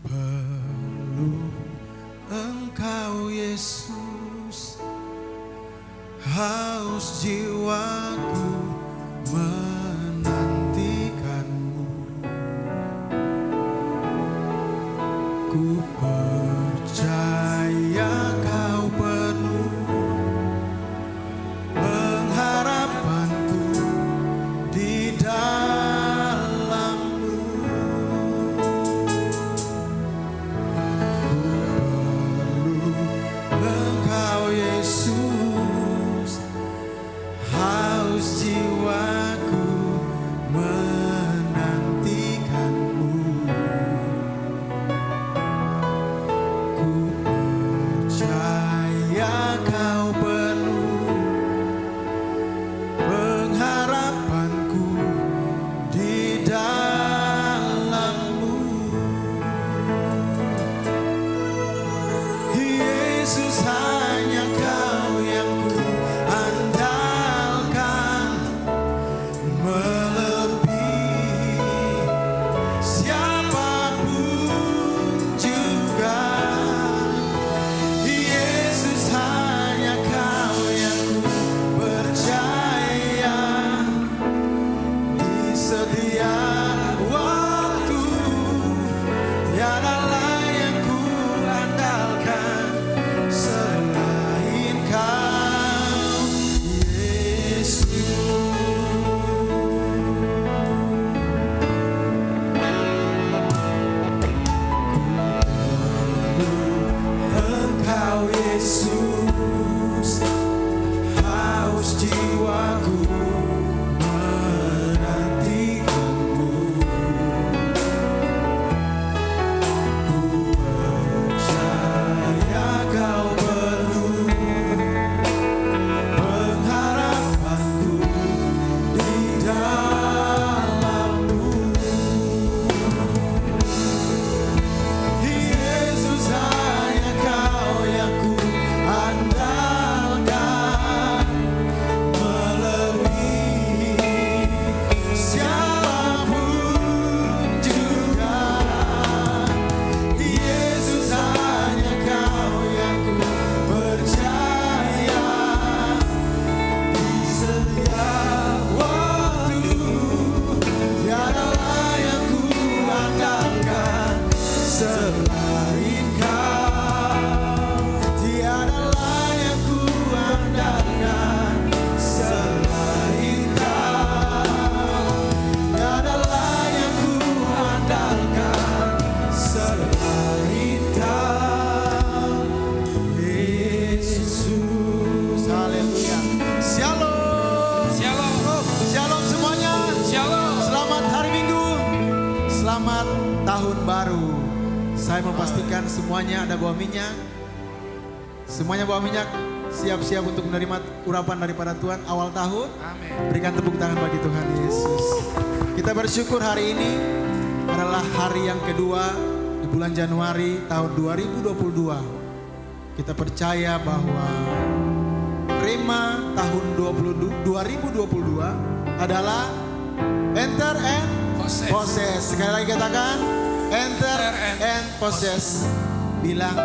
perlu Engkau Yesus, haus jiwaku menantikanmu. Ku percaya Kau penuh pengharapanku di dalam-Mu. Ku perlu Engkau Yesus, haus jiwaku menantikanmu. Ku percaya Kau penuh pengharapanku di dalam-Mu. Yesus, hanya Kau yang ku andalkan, melebihi siapapun juga. Yesus, hanya Kau yang ku percaya di setiap waktu. Tiada yang ku andalkan selain Kau, Yesus. Engkau Yesus, haus jiwaku menantikanmu. Ku percaya Kau penuh pengharapanku di dalam-Mu. Yesus, hanya Kau yang ku andalkan, melebihi siapapun juga. Yesus, hanya Kau yang ku percaya di setiap waktu. Tiada yang ku andalkan selain Kau. Tiada yang ku andalkan selain Kau. Tiada yang ku andalkan selain Kau, Yesus. Haleluya. Shalom. Shalom. Shalom semuanya. Shalom. Selamat hari Minggu. Selamat tahun baru. Saya memastikan semuanya ada bawa minyak. Semuanya bawa minyak, siap-siap untuk menerima urapan daripada Tuhan awal tahun. Amin. Berikan tepuk tangan bagi Tuhan Yesus. Kita bersyukur hari ini adalah hari yang kedua di bulan Januari tahun 2022. Kita percaya bahwa Rema tahun 2022 adalah enter and possess. Sekali lagi katakan enter and possess. Bilang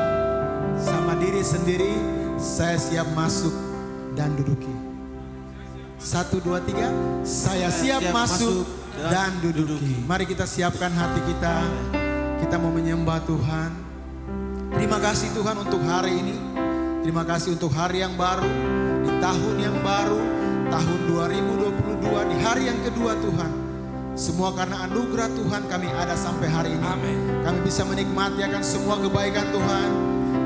sama diri sendiri, saya siap masuk dan duduki. 1, 2, 3. Saya siap masuk dan duduki. Mari kita siapkan hati kita. Kita mau menyembah Tuhan. Terima kasih Tuhan untuk hari ini. Terima kasih untuk hari yang baru, di tahun yang baru, tahun 2022, di hari yang kedua Tuhan. Semua karena anugerah Tuhan kami ada sampai hari ini. Amin. Kami bisa menikmati akan semua kebaikan Tuhan.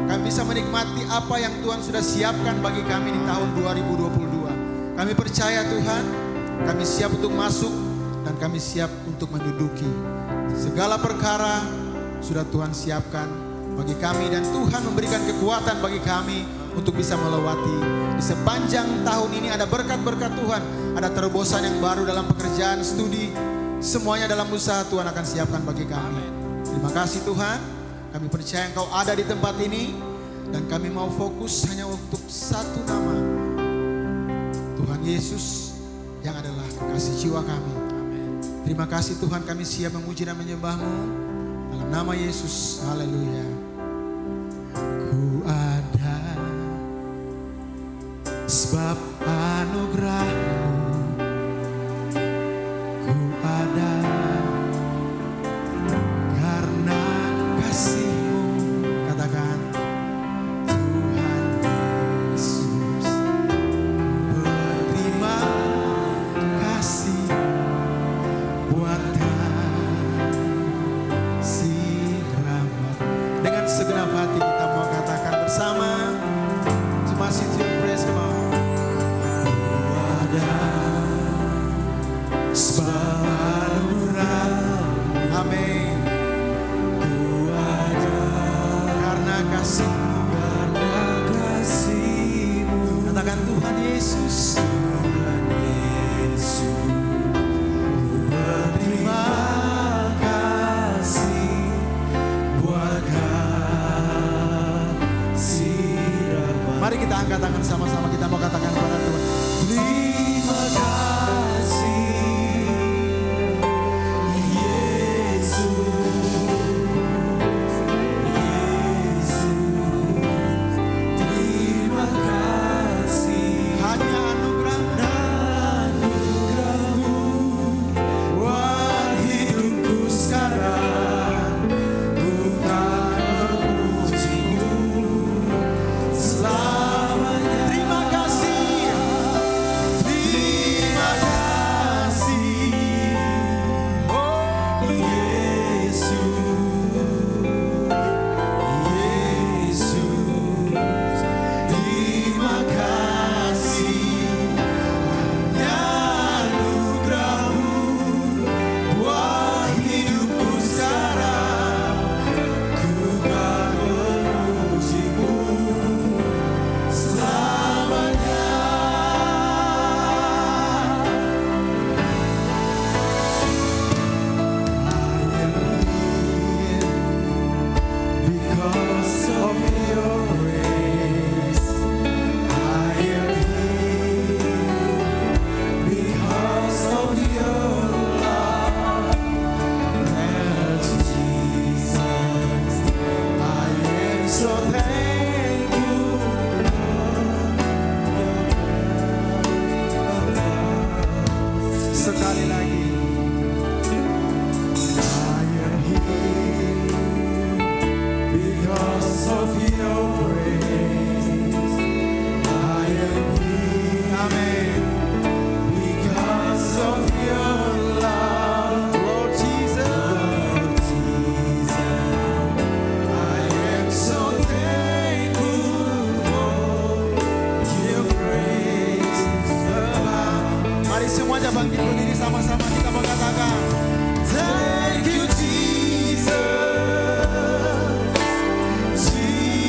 Kami bisa menikmati apa yang Tuhan sudah siapkan bagi kami di tahun 2022. Kami percaya Tuhan, kami siap untuk masuk dan kami siap untuk menduduki. Segala perkara sudah Tuhan siapkan bagi kami dan Tuhan memberikan kekuatan bagi kami untuk bisa melewati. Di sepanjang tahun ini ada berkat-berkat Tuhan, ada terobosan yang baru dalam pekerjaan, studi, semuanya dalam usaha Tuhan akan siapkan bagi kami. Terima kasih Tuhan, kami percaya Engkau ada di tempat ini dan kami mau fokus hanya untuk satu nama, Tuhan Yesus yang adalah kekasih jiwa kami. Terima kasih Tuhan, kami siap memuji dan menyembah-Mu. Dalam nama Yesus. Haleluya. Ku ada sebab anugerah-Mu, ku ada karena kasih-Mu. Katakan, Tuhan Yesus, ku berterima kasih buat kasih rahmat. Dengan segenap hati kita mau katakan bersama, cuma sit your praise, come on. Ku ada sebab anugerah-Mu, amin. Ku ada karena kasih-Mu, katakan Tuhan Yesus, Tuhan Yesus, ku berterima kasih buat kasih rahmat. Mari kita angkat tangan sama-sama, kita mau katakan kepada Tuhan, terima kasih Yesus, terima kasih. Hanya anugerah-Mu buat hidupku sekarang. Bukan memuji-Mu selamanya. Terima kasih, terima kasih, oh Yesus, Yesus, terima kasih. Hanya anugerah-Mu buat hidupku sekarang. Ku kan memuji-Mu selamanya. Because of your grace, I am here. Because of your love, Lord Jesus, I am so thankful for your sekali lagi. I am here because of your grace. I am here, amen. Because of your love, Lord Jesus, I am so thankful for your grace. Mari semuanya bangkit berdiri sama-sama, kita mau katakan, thank you Jesus, Jesus.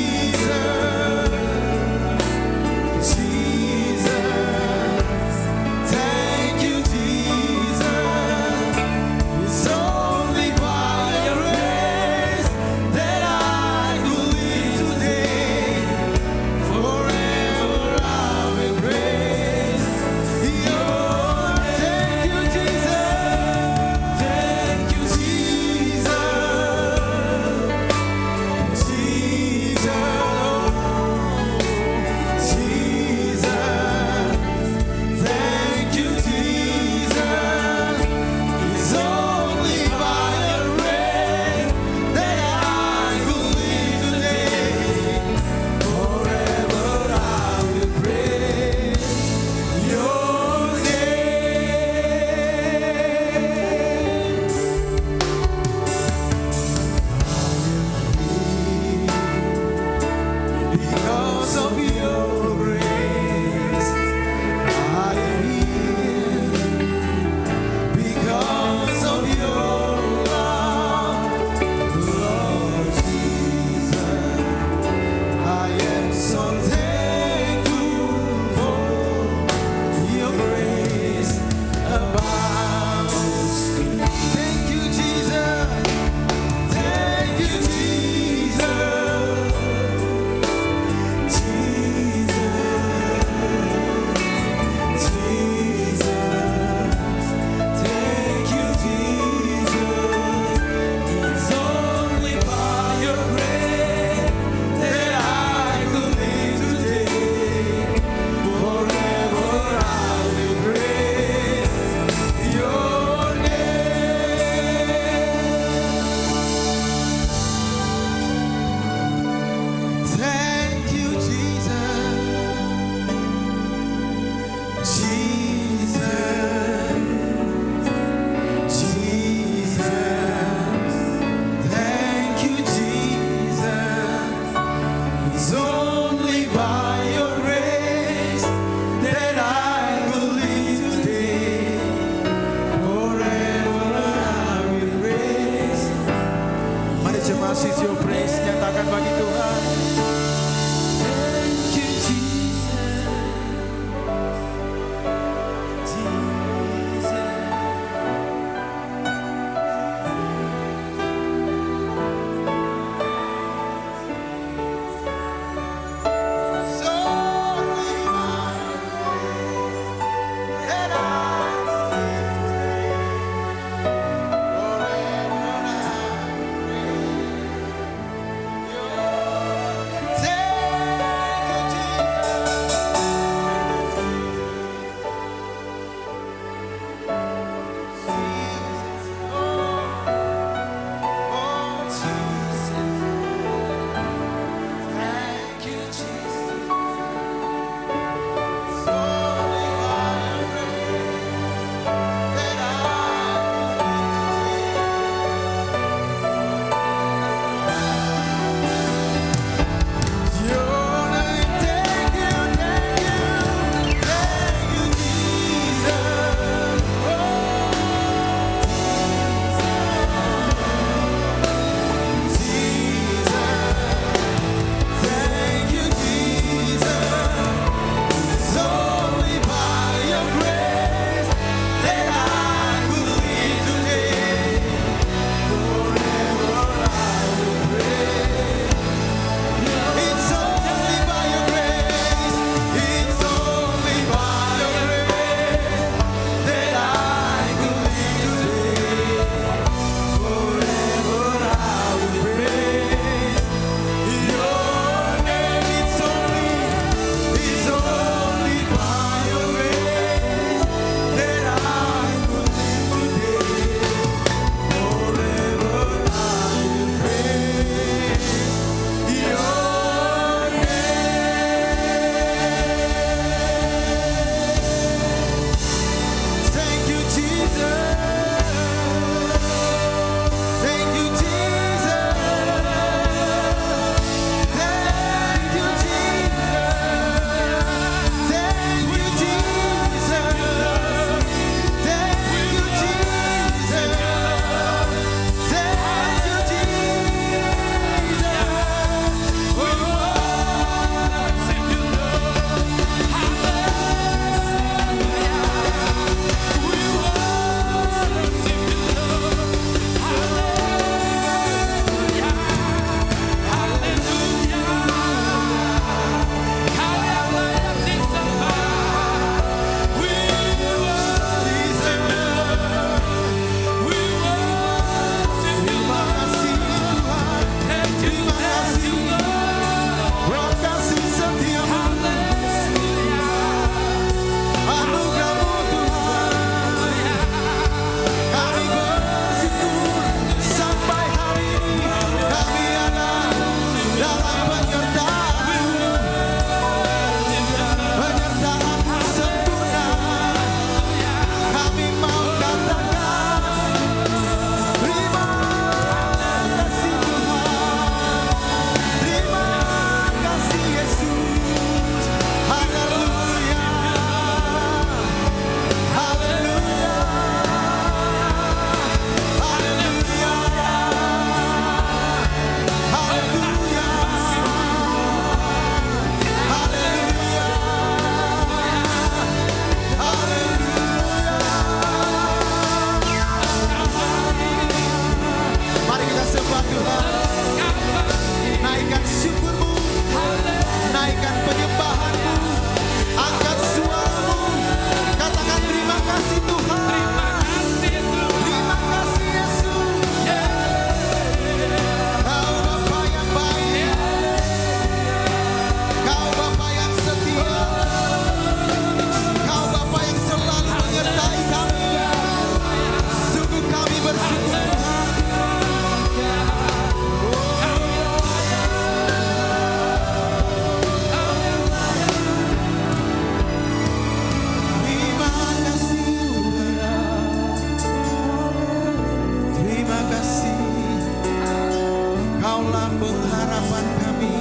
pengharapan kami,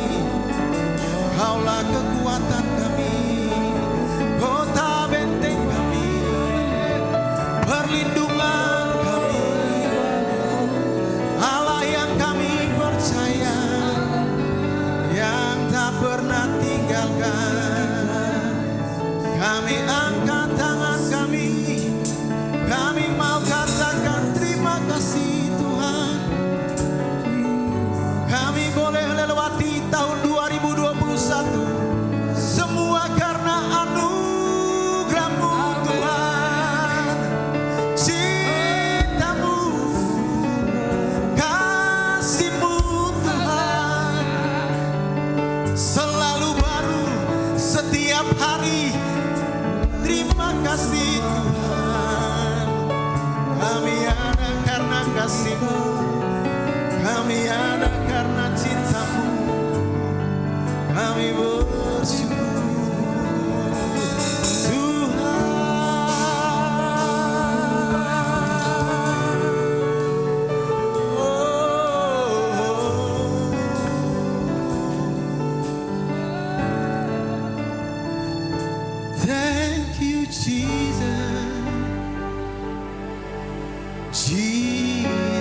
Kaulah kekuatan kami, kota benteng kami, perlindungan kami, Allah yang kami percaya, yang tak pernah tinggalkan. Kami angkat tangan kami mau katakan terima kasih Tuhan. Kami boleh lewati tahun 2021 semua karena anugerah-Mu Tuhan. Cinta-Mu, kasih-Mu Tuhan selalu baru setiap hari. Terima kasih Tuhan. Kami ada karena kasih-Mu, kami ada karena cinta-Mu, kami bersyukur Tuhan. Thank you Jesus, Jesus.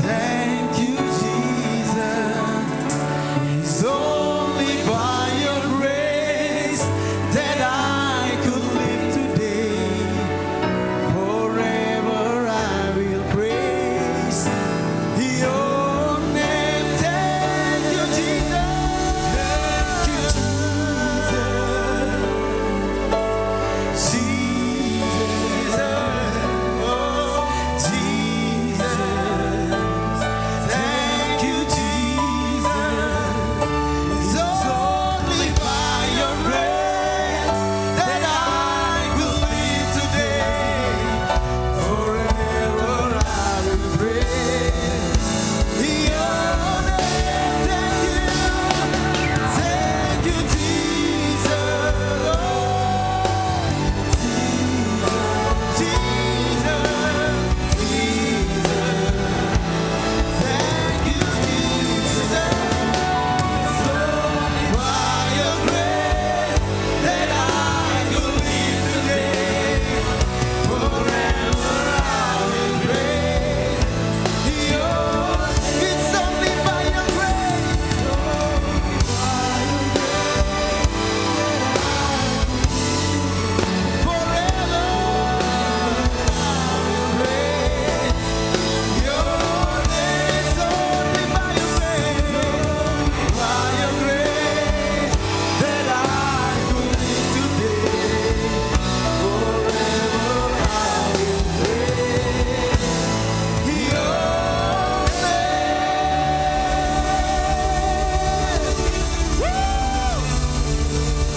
Thank you, Jesus. It's only by your grace that I could live today. Forever I will praise your name. Thank you, Jesus. Thank you, Jesus.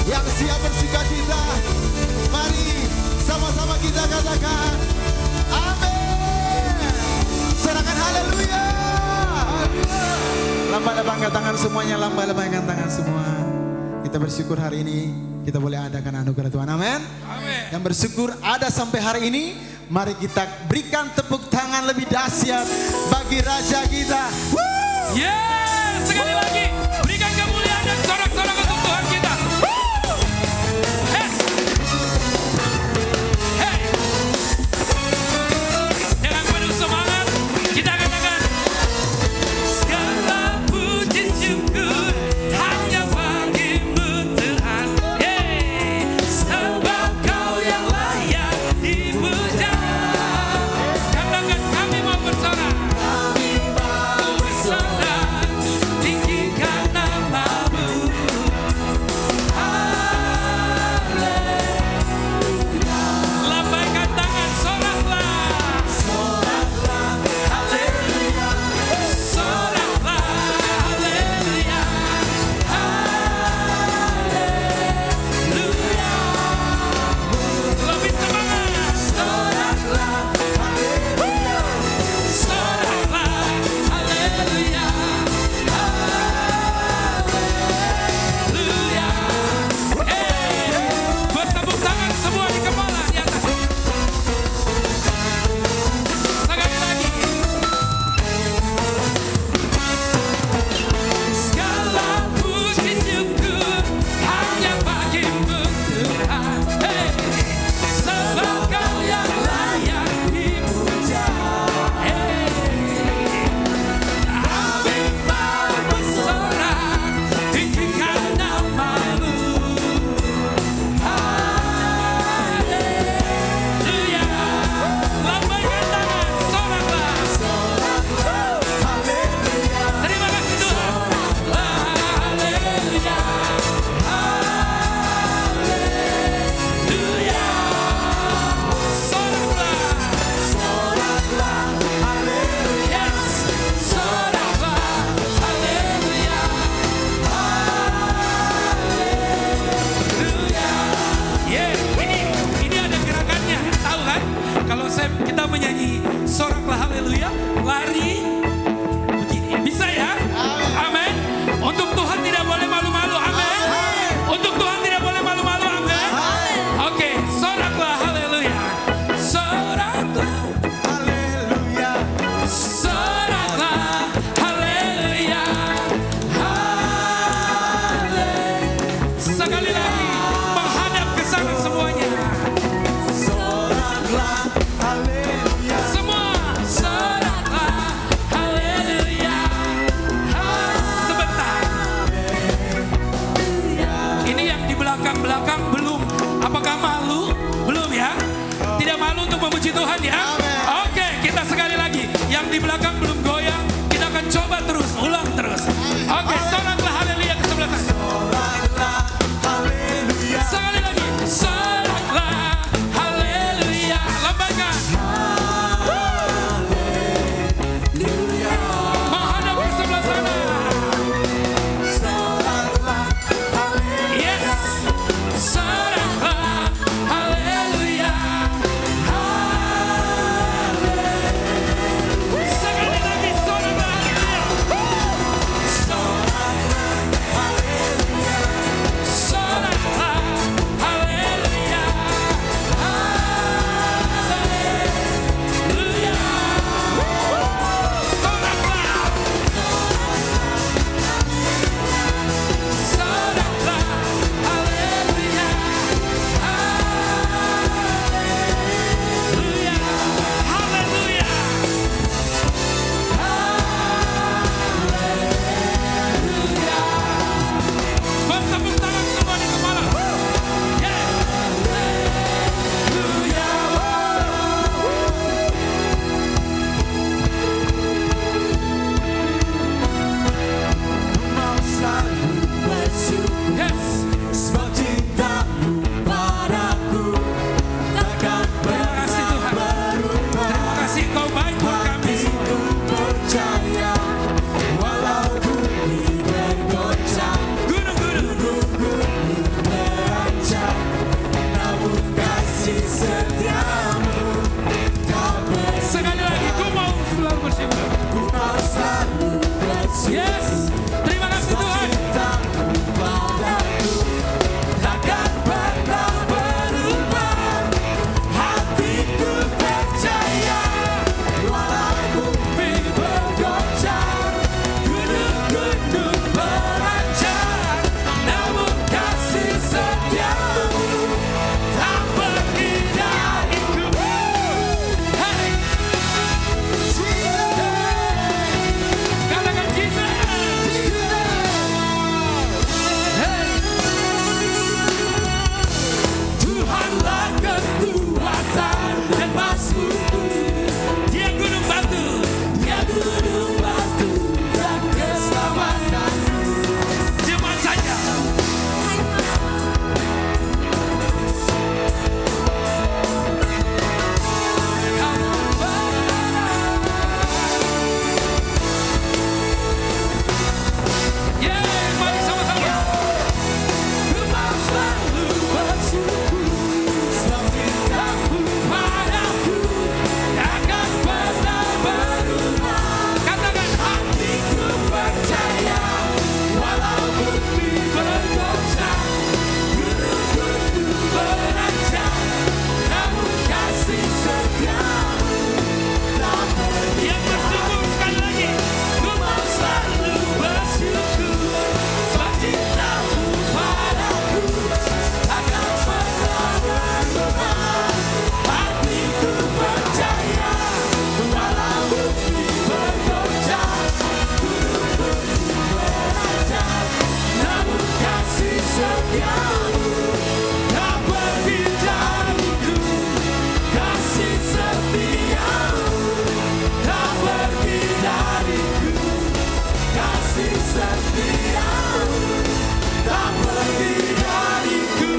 Yang siap bersukacita, mari sama-sama kita katakan amin. Serahkan haleluya. Lambaikan tangan semuanya, lambaikan tangan semua. Kita bersyukur hari ini kita boleh adakan anugerah Tuhan, amin. Yang bersyukur ada sampai hari ini, mari kita berikan tepuk tangan lebih dahsyat bagi Raja kita. Yes, sekali lagi berikan kemuliaan dan sorak-sorak untuk Tuhan kita. Dengan penuh semangat kita katakan segala puji syukur hanya bagi-Mu Tuhan. Sebab Kau yang layak dipuja. Katakan kami mau bersorak. Kami mau bersorak tinggikan nama-Mu. haleluya, lari begini. Bisa ya? Amin. Untuk Tuhan tidak boleh malu-malu, amin. Untuk Tuhan tidak boleh malu-malu, amin. Oke, soraklah haleluya. Soraklah. Haleluya. Soraklah haleluya. Sekali lagi menghadap ke sana semuanya. Soraklah haleluya. Semua soraklah haleluya. Sebentar. Ini yang di belakang-belakang belum. Apakah malu? Belum ya? Tidak malu untuk memuji Tuhan ya? Oke, kita sekali lagi. Yang di belakang belum goyang, kita akan coba terus, ulang terus. Oke, soraklah haleluya ke sebelah sana. Soraklah haleluya. Sekali lagi, soraklah haleluya. Lambaikan. Menghadap ke sebelah sana. Soraklah haleluya. Yes. Soraklah haleluya. Sekali lagi, soraklah haleluya. Soraklah haleluya. Haleluya. Soraklah. Soraklah haleluya. Haleluya. Haleluya. Haleluya. Bertepuk tangan semua di kepala. Yeah. Haleluya. Mau selalu bersyukur Yes. sebab cintamu padaku takkan Terima kasih Tuhan. Terima kasih Engkau baik buat kami semua. ku percaya walau bumi bergoncang Gunung-gunung. berancang namun kasih setiamu tak Sekali lagi, ku mau selalu bersyukur. mau selalu bersyukur Yes. Terima kasih Tuhan. cintamu padaku takkan pernah berubah hatiku percaya walau bumi bergoncang Gunung-gunung berancang, namun kasih setiamu tak pergi dariku. Hey. Katakan Jesus. Hey. Tuhanlah kekuatan dan masmuku. Dia gunung batu. Dia gunung batu dan keselamatanku. Jemaat saja. Kamu benar. Yeay, mari sama-sama. Ku mau selalu bersyukur sebab cintamu padaku takkan pernah berubah. Katakan hatiku percaya walau bumi bergoncang, gunung-gunung berancang, namun kasih setiamu tak pergi. Yang bersyukur sekali lagi. Ku mau selalu bersyukur sebab cintamu padaku takkan pernah berubah. Hatiku percaya walau bumi bergoncang, gunung-gunung berancang, namun kasih setiamu tak pergi dariku. Kasih setiamu tak pergi dariku. Kasih setiamu tak pergi dariku.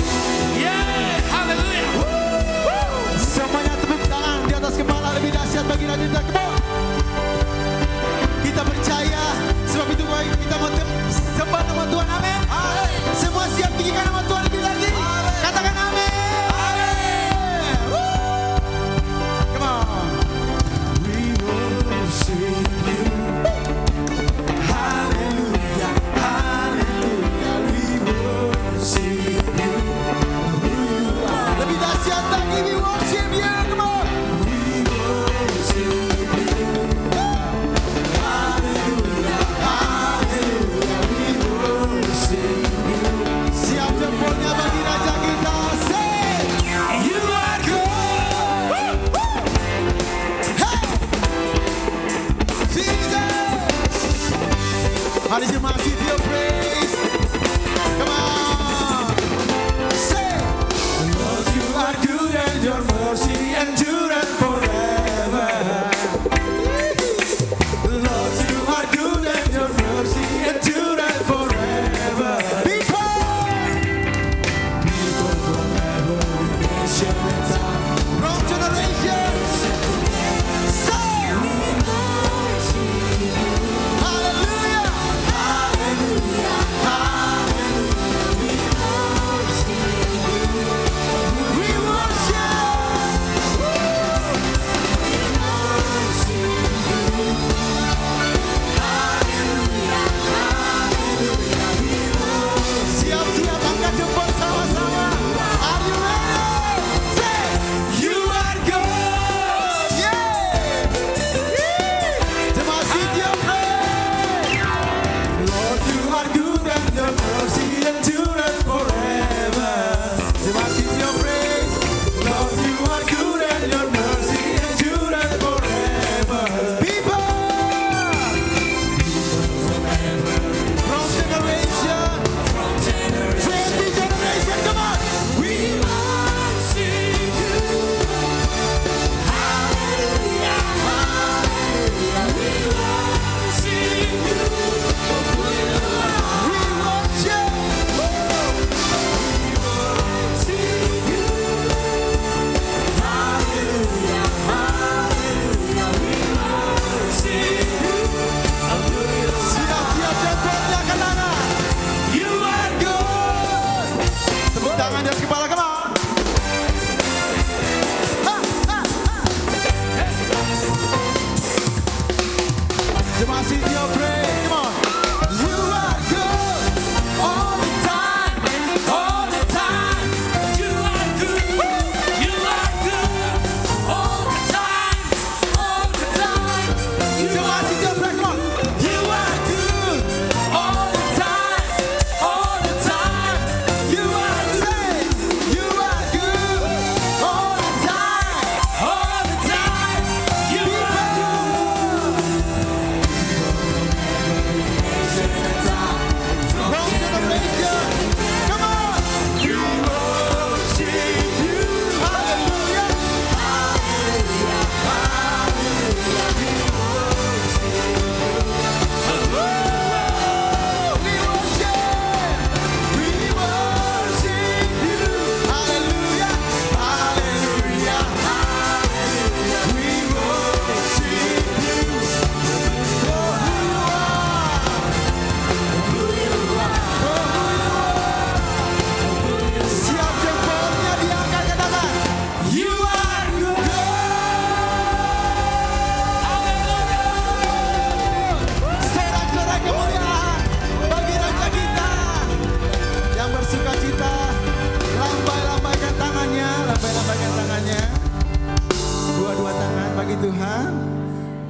Yeah, haleluya. semuanya tepuk tangan di atas kepala lebih dahsyat bagi Nabi kita. Come on. Kita percaya sebab itu baik kita mau sembah nama Tuhan. Amin. Semua siap tinggikan nama Tuhan lebih lagi. Katakan amin. Come on. We will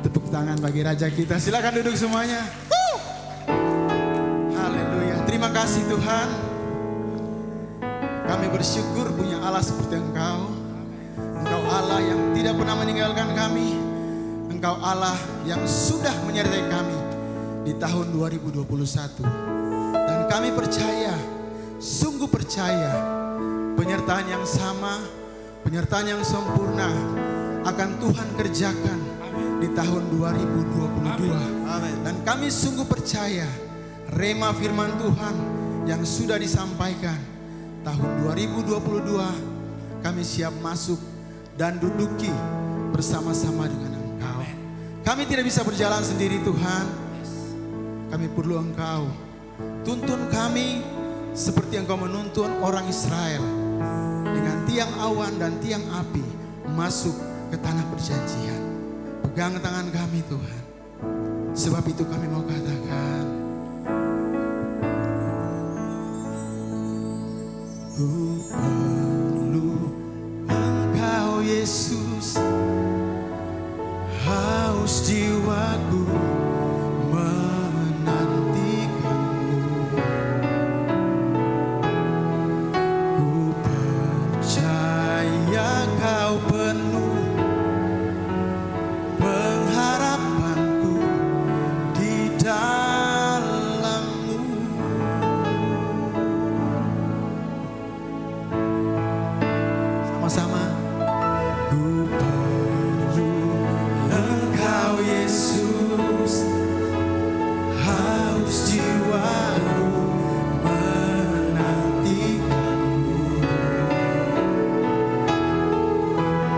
Tepuk tangan bagi Raja kita. Silakan duduk semuanya. Haleluya. Terima kasih Tuhan. Kami bersyukur punya Allah seperti Engkau. Engkau Allah yang tidak pernah meninggalkan kami. Engkau Allah yang sudah menyertai kami di tahun 2021. Dan kami percaya, sungguh percaya, penyertaan yang sama, penyertaan yang sempurna akan Tuhan kerjakan di tahun 2022. Dan kami sungguh percaya rema firman Tuhan yang sudah disampaikan tahun 2022 kami siap masuk dan duduki bersama-sama dengan Engkau. Kami tidak bisa berjalan sendiri Tuhan. Kami perlu Engkau. Tuntun kami seperti Engkau menuntun orang Israel dengan tiang awan dan tiang api masuk ke tanah perjanjian. Pegang tangan kami Tuhan. Sebab itu kami mau katakan, ku perlu Engkau Yesus, haus jiwaku menantikanmu. Ku percaya Kau penuh pengharapanku di dalam-Mu. Sama-sama. Ku perlu Engkau Yesus, haus jiwaku menantikanmu.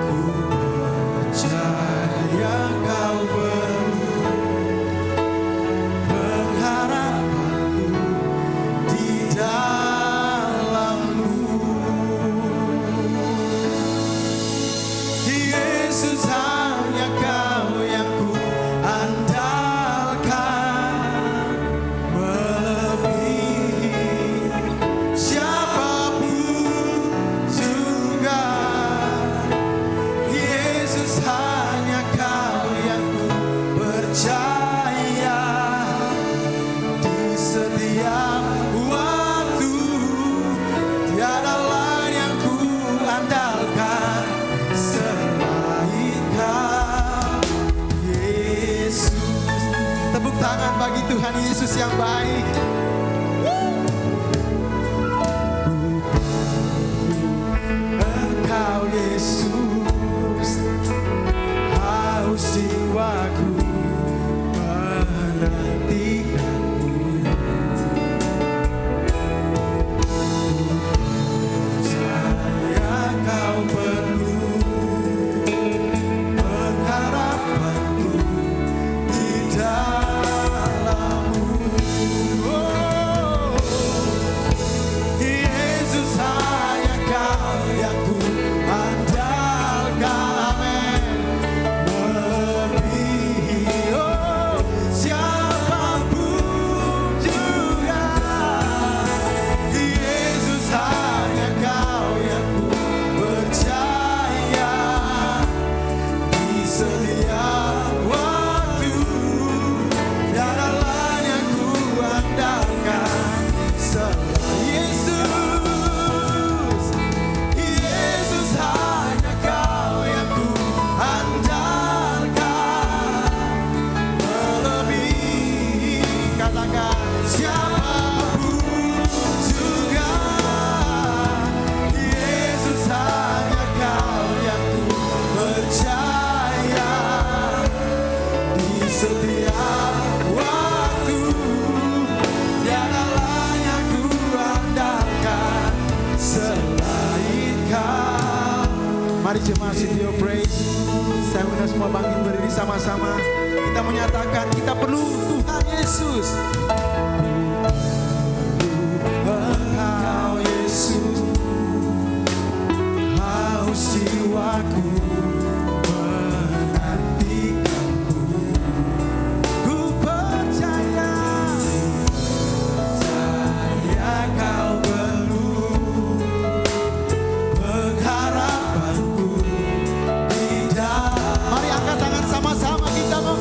Ku percaya Kau penuh pengharapanku di dalam-Mu. Yesus, hanya Kau yang ku andalkan, melebihi siapapun juga. Yesus, hanya Kau yang ku percaya di setiap waktu. Tiada lain yang ku andalkan selain Kau, Yesus. Tepuk tangan bagi Tuhan Yesus yang baik. Ku perlu Engkau Yesus, haus jiwaku menantikanmu. Percaya Kau penuh pengharapanku di dalam-Mu. Oh, Yesus, hanya Kau yang ku andalkan. Amin. Melebihi siapapun juga. Yesus, hanya Kau yang ku percaya di setiap waktu. Tiada lain yang ku andalkan selain Yesus. Yesus, hanya Kau yang ku andalkan, melebihi, katakan, siapapun juga. Yesus, hanya Kau yang ku percaya di setiap waktu. Tiada lain yang ku andalkan selain Kau. Mari jemaat Studio Praise, saya undang semua bangkit berdiri sama-sama. Kita menyatakan kita perlu Tuhan Yesus. Engkau Yesus, haus jiwaku menantikanmu. Ku percaya Kau penuh pengharapanku di dalam. Mari angkat tangan sama-sama, kita mau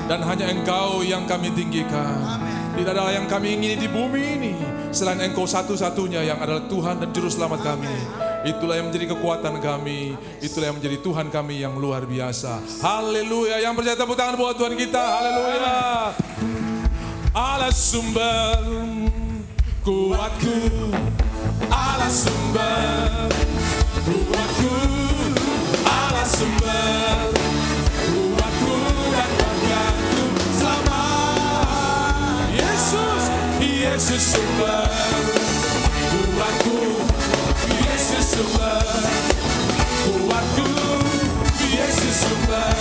Dan hanya Engkau yang kami tinggikan. Tidak ada yang kami ingini di bumi ini selain Engkau satu-satunya yang adalah Tuhan dan Juru Selamat kami. Itulah yang menjadi kekuatan kami. Itulah yang menjadi Tuhan kami yang luar biasa. Haleluya. Yang percaya tepuk tangan buat Tuhan kita. Haleluya. Allah sumber kuatku, Allah sumber kuatku, Allah sumber kuatku dan bagianku selama Yesus, Yesus sumber kuatku, Yesus sumber kuatku, Yesus sumber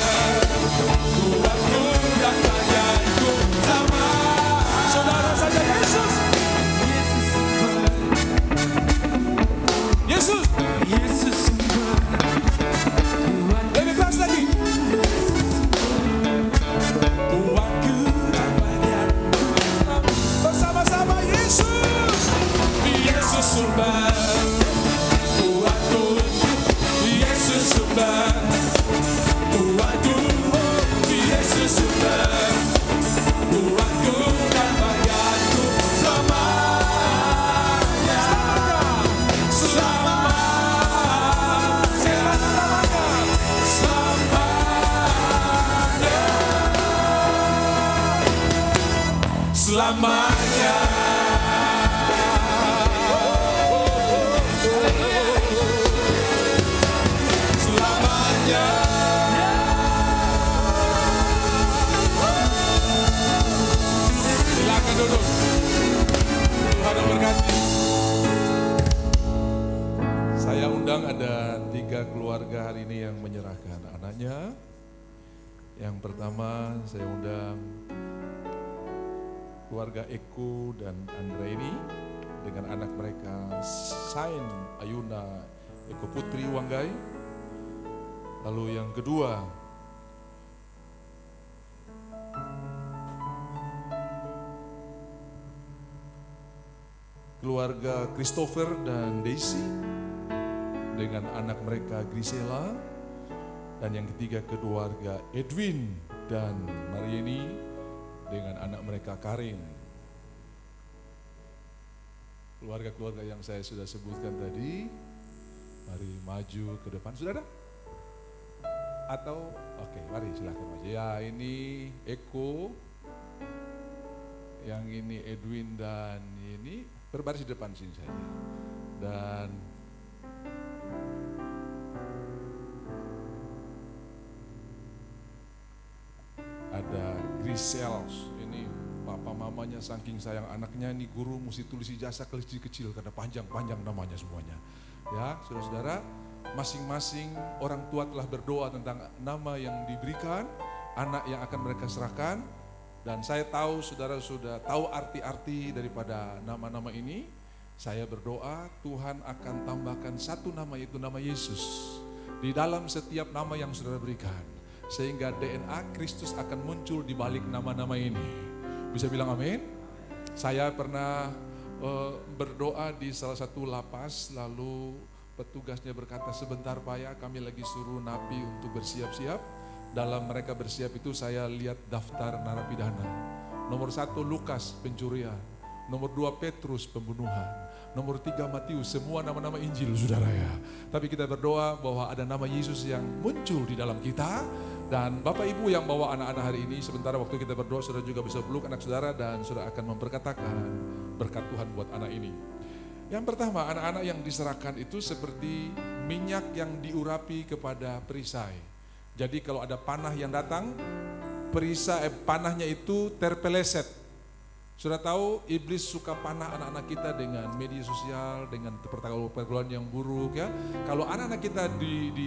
kuatku dan bagianku selama. Saudara saja Yesus. Yesus. Yesus sumber kuat. Lebih keras lagi. Kuatku dan bagianku. Bersama-sama Yesus. Yesus sumber kuatku. Yesus sumber kuatku. Yesus sumber kuatku dan bagianku selamanya. Selamanya. Selamanya. Silakan duduk. Tuhan memberkati. Saya undang ada 3 keluarga hari ini yang menyerahkan anaknya. Yang pertama saya undang keluarga Eko dan Andreini dengan anak mereka Sain Ayuna Eko Putri Wanggai. Lalu yang kedua keluarga Christopher dan Daisy dengan anak mereka Grisela. Dan yang ketiga keluarga Edwin dan Marieni dengan anak mereka Karin. Keluarga-keluarga yang saya sudah sebutkan tadi, mari maju ke depan. Sudah ada? Atau oke, mari silahkan maju. Ya, ini Eko, yang ini Edwin dan ini berbaris di depan sini saja. Dan ada Grisels, ini papa mamanya saking sayang anaknya, ini guru mesti tulis ijazah kecil-kecil karena panjang-panjang namanya semuanya. Ya, saudara-saudara, masing-masing orang tua telah berdoa tentang nama yang diberikan, anak yang akan mereka serahkan. Dan saya tahu saudara sudah tahu arti-arti daripada nama-nama ini. Saya berdoa Tuhan akan tambahkan satu nama, yaitu nama Yesus di dalam setiap nama yang saudara berikan. Sehingga DNA Kristus akan muncul di balik nama-nama ini. Bisa bilang amin? Saya pernah berdoa di salah satu lapas, lalu petugasnya berkata, sebentar Pak ya, kami lagi suruh napi untuk bersiap-siap. Dalam mereka bersiap itu saya lihat daftar narapidana. Nomor 1 Lukas, pencurian. Nomor 2 Petrus, pembunuhan. Nomor 3 Matius, semua nama-nama Injil saudara ya. Tapi kita berdoa bahwa ada nama Yesus yang muncul di dalam kita. Dan Bapak Ibu yang bawa anak-anak hari ini, sementara waktu kita berdoa, saudara juga bisa peluk anak saudara dan saudara akan memperkatakan berkat Tuhan buat anak ini. Yang pertama, anak-anak yang diserahkan itu seperti minyak yang diurapi kepada perisai. Jadi kalau ada panah yang datang, panahnya itu terpeleset. Sudah tahu iblis suka panah anak-anak kita dengan media sosial, dengan pergaulan yang buruk ya. Kalau anak-anak kita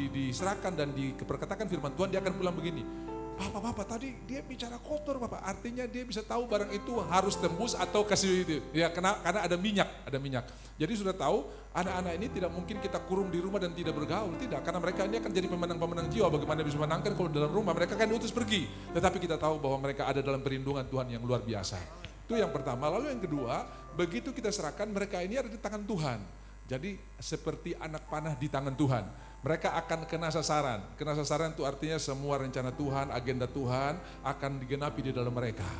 diserahkan dan diperkatakan firman Tuhan, dia akan pulang begini. Bapak tadi dia bicara kotor Bapak, artinya dia bisa tahu barang itu harus tembus atau kasih itu. Ya karena ada minyak. Jadi sudah tahu anak-anak ini tidak mungkin kita kurung di rumah dan tidak bergaul, tidak. Karena mereka ini akan jadi pemenang-pemenang jiwa. Bagaimana bisa menangkan kalau dalam rumah mereka kan diutus pergi. Tetapi kita tahu bahwa mereka ada dalam perlindungan Tuhan yang luar biasa. Itu yang pertama. Lalu yang kedua, begitu kita serahkan mereka ini ada di tangan Tuhan. Jadi seperti anak panah di tangan Tuhan. Mereka akan kena sasaran. Kena sasaran itu artinya semua rencana Tuhan, agenda Tuhan akan digenapi di dalam mereka.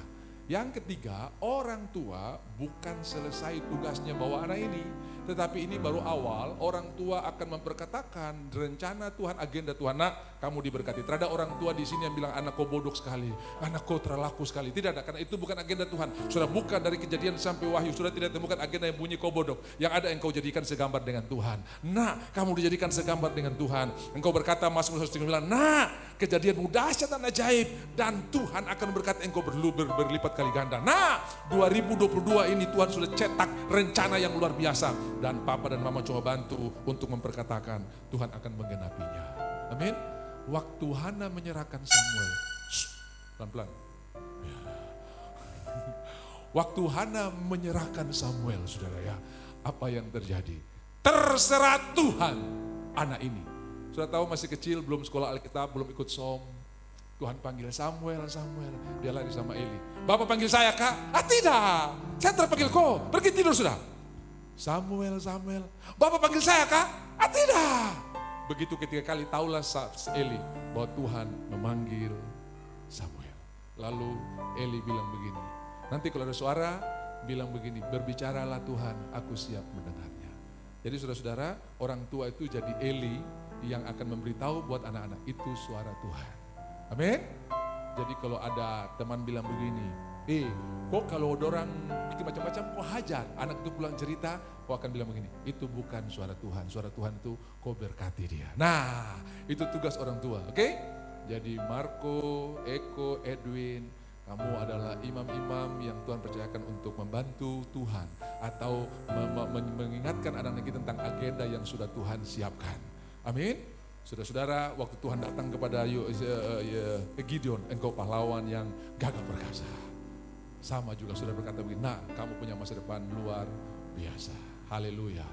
Yang ketiga, orang tua bukan selesai tugasnya bawa anak ini. Tetapi ini baru awal, orang tua akan memperkatakan rencana Tuhan, agenda Tuhan. Nak, kamu diberkati. Tidak ada orang tua di sini yang bilang anak kau bodoh sekali, anak kau terlaku sekali. Tidak ada, karena itu bukan agenda Tuhan. Sudah bukan dari Kejadian sampai Wahyu, sudah tidak temukan agenda yang bunyi kau bodoh. Yang ada engkau jadikan segambar dengan Tuhan. Nak, kamu dijadikan segambar dengan Tuhan. Engkau berkata Mazmur 109, nak, kejadianmu dahsyat dan ajaib. Dan Tuhan akan berkata engkau berlipat kali ganda. Nah, 2022 ini Tuhan sudah cetak rencana yang luar biasa. Dan papa dan mama coba bantu untuk memperkatakan Tuhan akan menggenapinya. Amin. Waktu Hana menyerahkan Samuel, pelan-pelan. Ya. Waktu Hana menyerahkan Samuel, saudara ya, apa yang terjadi? Terserah Tuhan anak ini. Sudah tahu masih kecil, belum sekolah Alkitab, belum ikut som. Tuhan panggil Samuel, Samuel. Dia lari sama Eli. Bapak panggil saya, Kak? Ah tidak, saya terpanggil kau. Pergi tidur sudah. Samuel, Samuel. Bapak panggil saya, Kak? Ah tidak. Begitu ketika kali tahulah Eli bahwa Tuhan memanggil Samuel. Lalu Eli bilang begini. Nanti kalau ada suara, bilang begini. Berbicaralah Tuhan, aku siap mendengarnya. Jadi saudara-saudara, orang tua itu jadi Eli yang akan memberitahu buat anak-anak. Itu suara Tuhan. Amin. Jadi kalau ada teman bilang begini, kok kalau ada orang bikin macam-macam kok hajar, anak itu pulang cerita, kok akan bilang begini, itu bukan suara Tuhan. Suara Tuhan itu kau berkati dia. Nah, itu tugas orang tua, oke? Jadi Marco, Eko, Edwin, kamu adalah imam-imam yang Tuhan percayakan untuk membantu Tuhan atau mengingatkan anak-anak kita tentang agenda yang sudah Tuhan siapkan. Amin. Saudara-saudara, waktu Tuhan datang kepada Gideon, engkau pahlawan yang gagah perkasa. Sama juga sudah berkata begini, nah kamu punya masa depan luar biasa. Haleluya.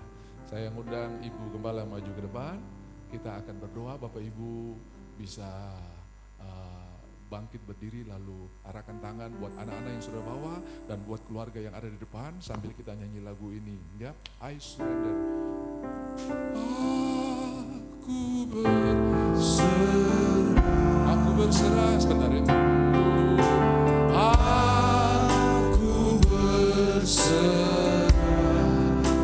Saya ngundang Ibu Gembala maju ke depan. Kita akan berdoa, Bapak Ibu bisa bangkit berdiri lalu arahkan tangan buat anak-anak yang sudah bawa dan buat keluarga yang ada di depan sambil kita nyanyi lagu ini. Ya, I surrender. Aku berserah sebentar ini. Aku berserah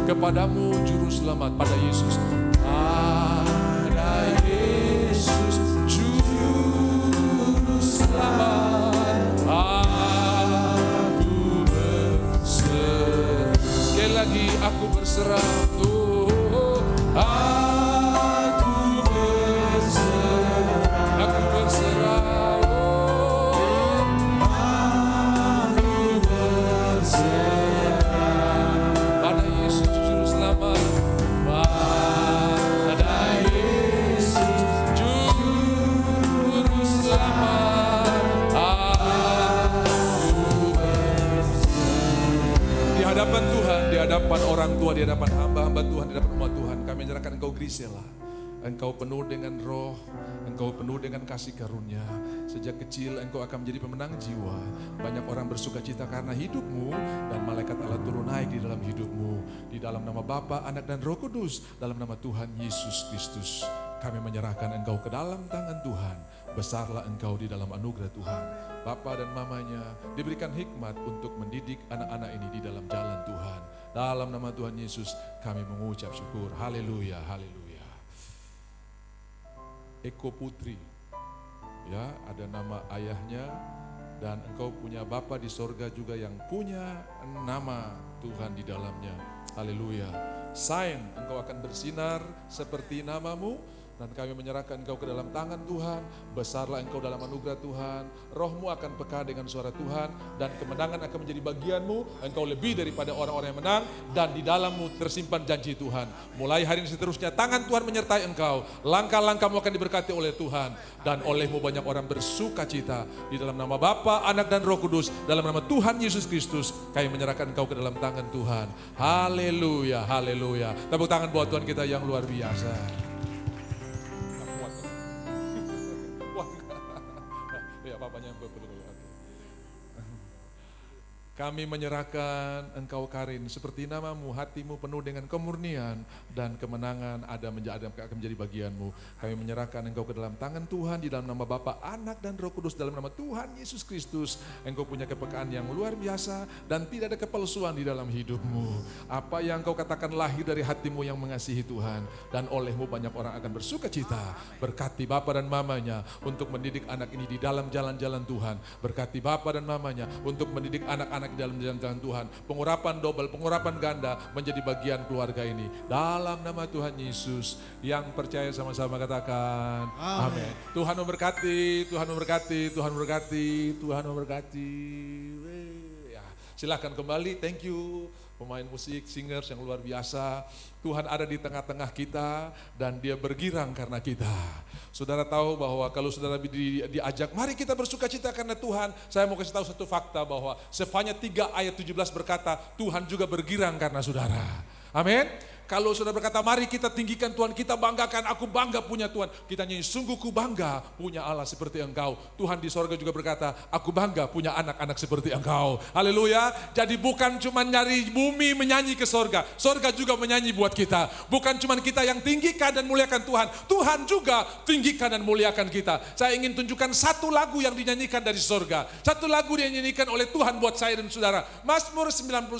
kepadamu Juru Selamat, pada Yesus. Pada Yesus Juru Selamat. Aku berserah. Sekali lagi aku berserah. Di hadapan orang tua, di hadapan hamba-hamba Tuhan, di hadapan umat Tuhan, kami menyerahkan Engkau Grisela. Engkau penuh dengan roh, Engkau penuh dengan kasih karunia. Sejak kecil Engkau akan menjadi pemenang jiwa. Banyak orang bersuka cita karena hidupmu, dan malaikat Allah turun naik di dalam hidupmu. Di dalam nama Bapa, Anak dan Roh Kudus, dalam nama Tuhan Yesus Kristus, kami menyerahkan Engkau ke dalam tangan Tuhan. Besarlah Engkau di dalam anugerah Tuhan. Bapa dan mamanya diberikan hikmat untuk mendidik anak-anak ini di dalam jalan Tuhan. Dalam nama Tuhan Yesus kami mengucap syukur. Haleluya, haleluya. Eko Putri, ya, ada nama ayahnya, dan engkau punya Bapa di sorga juga yang punya nama Tuhan di dalamnya. Haleluya. Sign, engkau akan bersinar seperti namamu. Dan kami menyerahkan engkau ke dalam tangan Tuhan. Besarlah engkau dalam anugerah Tuhan. Rohmu akan peka dengan suara Tuhan. Dan kemenangan akan menjadi bagianmu. Engkau lebih daripada orang-orang yang menang. Dan di dalammu tersimpan janji Tuhan. Mulai hari ini seterusnya tangan Tuhan menyertai engkau. Langkah-langkahmu akan diberkati oleh Tuhan. Dan olehmu banyak orang bersuka cita. Di dalam nama Bapa, Anak dan Roh Kudus. Dalam nama Tuhan Yesus Kristus. Kami menyerahkan engkau ke dalam tangan Tuhan. Haleluya, haleluya. Tepuk tangan buat Tuhan kita yang luar biasa. Kami menyerahkan Engkau Karin, seperti namamu, hatimu penuh dengan kemurnian dan kemenangan akan menjadi bagianmu. Kami menyerahkan Engkau ke dalam tangan Tuhan, di dalam nama Bapa, Anak dan Roh Kudus, dalam nama Tuhan Yesus Kristus. Engkau punya kepekaan yang luar biasa dan tidak ada kepalsuan di dalam hidupmu. Apa yang Engkau katakan lahir dari hatimu yang mengasihi Tuhan, dan olehmu banyak orang akan bersuka cita. Berkati Bapa dan Mamanya untuk mendidik anak ini di dalam jalan-jalan Tuhan. Berkati Bapa dan Mamanya untuk mendidik anak-anak di dalam jalan-jalan Tuhan. Pengurapan double, pengurapan ganda menjadi bagian keluarga ini. Dalam nama Tuhan Yesus, yang percaya sama-sama katakan amin. Tuhan memberkati, Tuhan memberkati, Tuhan memberkati, Tuhan memberkati. Ya, silahkan kembali, thank you. Pemain musik, singers yang luar biasa. Tuhan ada di tengah-tengah kita dan Dia bergirang karena kita. Saudara tahu bahwa kalau saudara diajak, mari kita bersuka cita karena Tuhan. Saya mau kasih tahu satu fakta bahwa Sefanya 3 ayat 17 berkata, Tuhan juga bergirang karena saudara. Amin. Kalau saudara berkata, mari kita tinggikan Tuhan, kita banggakan, aku bangga punya Tuhan. Kita nyanyi, sungguh ku bangga punya Allah seperti Engkau. Tuhan di sorga juga berkata, aku bangga punya anak-anak seperti Engkau. Haleluya. Jadi bukan cuma nyari bumi menyanyi ke sorga, sorga juga menyanyi buat kita. Bukan cuma kita yang tinggikan dan muliakan Tuhan, Tuhan juga tinggikan dan muliakan kita. Saya ingin tunjukkan satu lagu yang dinyanyikan dari sorga. Satu lagu yang dinyanyikan oleh Tuhan buat saya dan saudara. Mazmur 91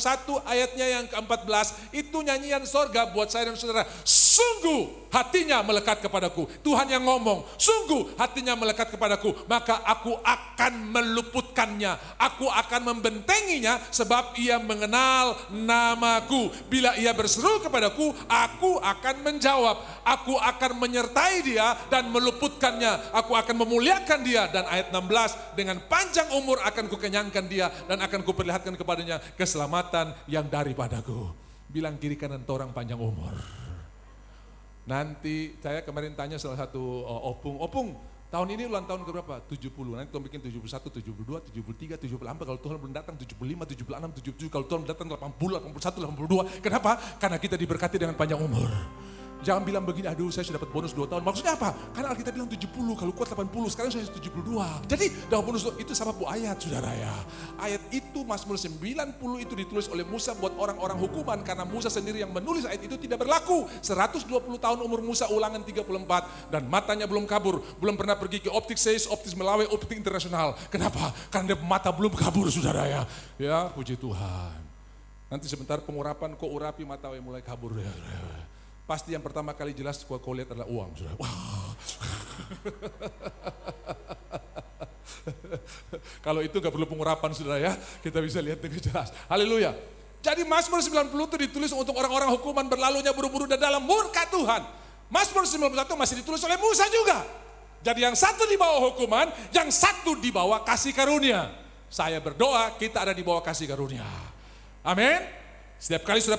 ayatnya yang ke-14, itu nyanyian sorga buat saya dan saudara. Sungguh hatinya melekat kepadaku. Tuhan yang ngomong, sungguh hatinya melekat kepadaku, maka aku akan meluputkannya, aku akan membentenginya, sebab ia mengenal namaku. Bila ia berseru kepadaku, aku akan menjawab, aku akan menyertai dia dan meluputkannya, aku akan memuliakan dia. Dan ayat 16, dengan panjang umur akan kukenyangkan dia dan akan kuperlihatkan kepadanya keselamatan yang daripadaku. Bilang kiri kanan orang panjang umur. Nanti saya kemarin tanya salah satu opung, tahun ini ulang tahun ke berapa? 70, nanti Tuhan bikin 71, 72, 73, 74, kalau Tuhan belum datang 75, 76, 77, kalau Tuhan datang 80, 81, 82. Kenapa? Karena kita diberkati dengan panjang umur. Jangan bilang begini, aduh saya sudah dapat bonus 2 tahun. Maksudnya apa? Karena Alkitab bilang 70, kalau kuat 80, sekarang saya 72. Jadi dapat bonus itu sama bu ayat, saudara ya. Ayat itu, Mazmur 90 itu ditulis oleh Musa buat orang-orang hukuman. Karena Musa sendiri yang menulis ayat itu tidak berlaku. 120 tahun umur Musa, Ulangan 34. Dan matanya belum kabur, belum pernah pergi ke optik Seis, optik Melawai, optik internasional. Kenapa? Karena mata belum kabur, saudara ya. Ya, puji Tuhan. Nanti sebentar pengurapan, kok urapi mata mulai kabur ya. Pasti yang pertama kali jelas kau lihat adalah uang. Kalau itu gak perlu pengurapan saudara ya, kita bisa lihat dengan jelas. Haleluya. Jadi Mazmur 90 itu ditulis untuk orang-orang hukuman, berlalunya buru-buru dan dalam murka Tuhan. Mazmur 91 masih ditulis oleh Musa juga. Jadi yang satu di bawah hukuman, yang satu di bawah kasih karunia. Saya berdoa kita ada di bawah kasih karunia. Amin. Setiap kali sudah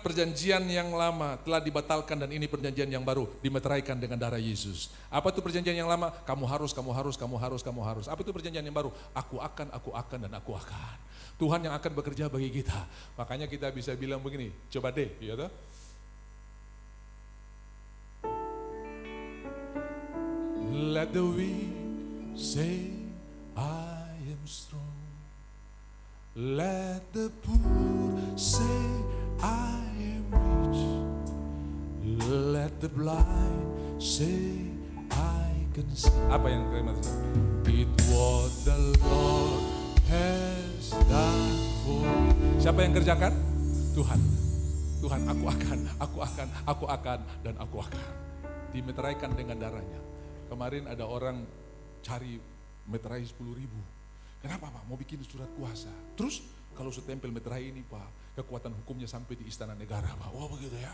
perjanjian yang lama telah dibatalkan dan ini perjanjian yang baru dimeteraikan dengan darah Yesus. Apa itu perjanjian yang lama? Kamu harus. Apa itu perjanjian yang baru? Aku akan, dan aku akan. Tuhan yang akan bekerja bagi kita. Makanya kita bisa bilang begini, coba deh, ya toh? Let the weak say I am strong. Let the poor say I am rich. Let the blind say I can see. Apa yang terima kasih? It what the Lord has done for me. Siapa yang kerjakan? Tuhan. Tuhan, aku akan, dan aku akan. Dimeteraikan dengan darahnya. Kemarin ada orang cari meterai 10.000. Kenapa Pak? Mau bikin surat kuasa. Terus kalau setempel meterai ini Pak, kekuatan hukumnya sampai di istana negara Pak. Wah begitu ya.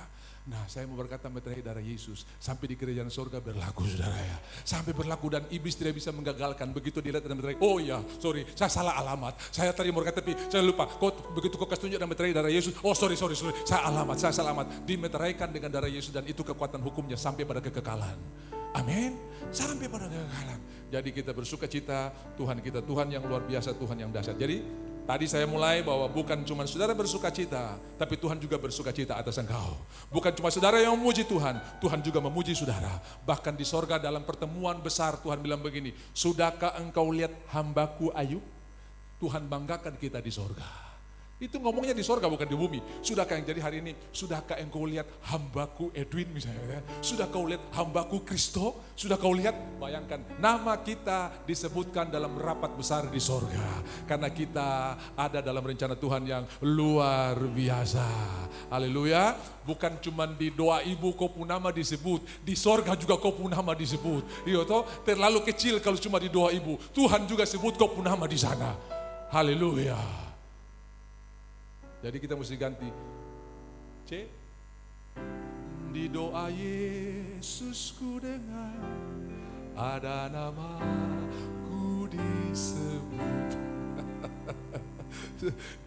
Nah saya mau berkata meterai darah Yesus sampai di kerajaan surga berlaku saudara ya. Sampai berlaku dan iblis tidak bisa menggagalkan. Begitu dilihat ada meterai, oh ya sorry saya salah alamat. Saya tadi mau berkata tapi saya lupa. Begitu kau kasih tunjuk ada meterai darah Yesus. Oh sorry. Saya salah alamat. Dimeteraikan dengan darah Yesus dan itu kekuatan hukumnya sampai pada kekekalan. Amin. Sampai pada kekekalan. Jadi kita bersuka cita, Tuhan kita Tuhan yang luar biasa, Tuhan yang dahsyat. Jadi tadi saya mulai bahwa bukan cuma saudara bersuka cita, tapi Tuhan juga bersuka cita atas engkau. Bukan cuma saudara yang memuji Tuhan, Tuhan juga memuji saudara. Bahkan di sorga dalam pertemuan besar Tuhan bilang begini, sudahkah engkau lihat hambaku Ayub? Tuhan banggakan kita di sorga. Itu ngomongnya di sorga bukan di bumi. Sudahkah yang jadi hari ini? Sudahkah engkau lihat hambaku Edwin misalnya? Sudah kau lihat hambaku Kristo? Sudah kau lihat? Bayangkan nama kita disebutkan dalam rapat besar di sorga. Karena kita ada dalam rencana Tuhan yang luar biasa. Haleluya. Bukan cuma di doa ibu kau pun nama disebut. Di sorga juga kau pun nama disebut. Iya toh? Terlalu kecil kalau cuma di doa ibu. Tuhan juga sebut kau pun nama di sana. Haleluya. Jadi kita mesti ganti C. Di doa Yesus ku dengar ada namaku disebut.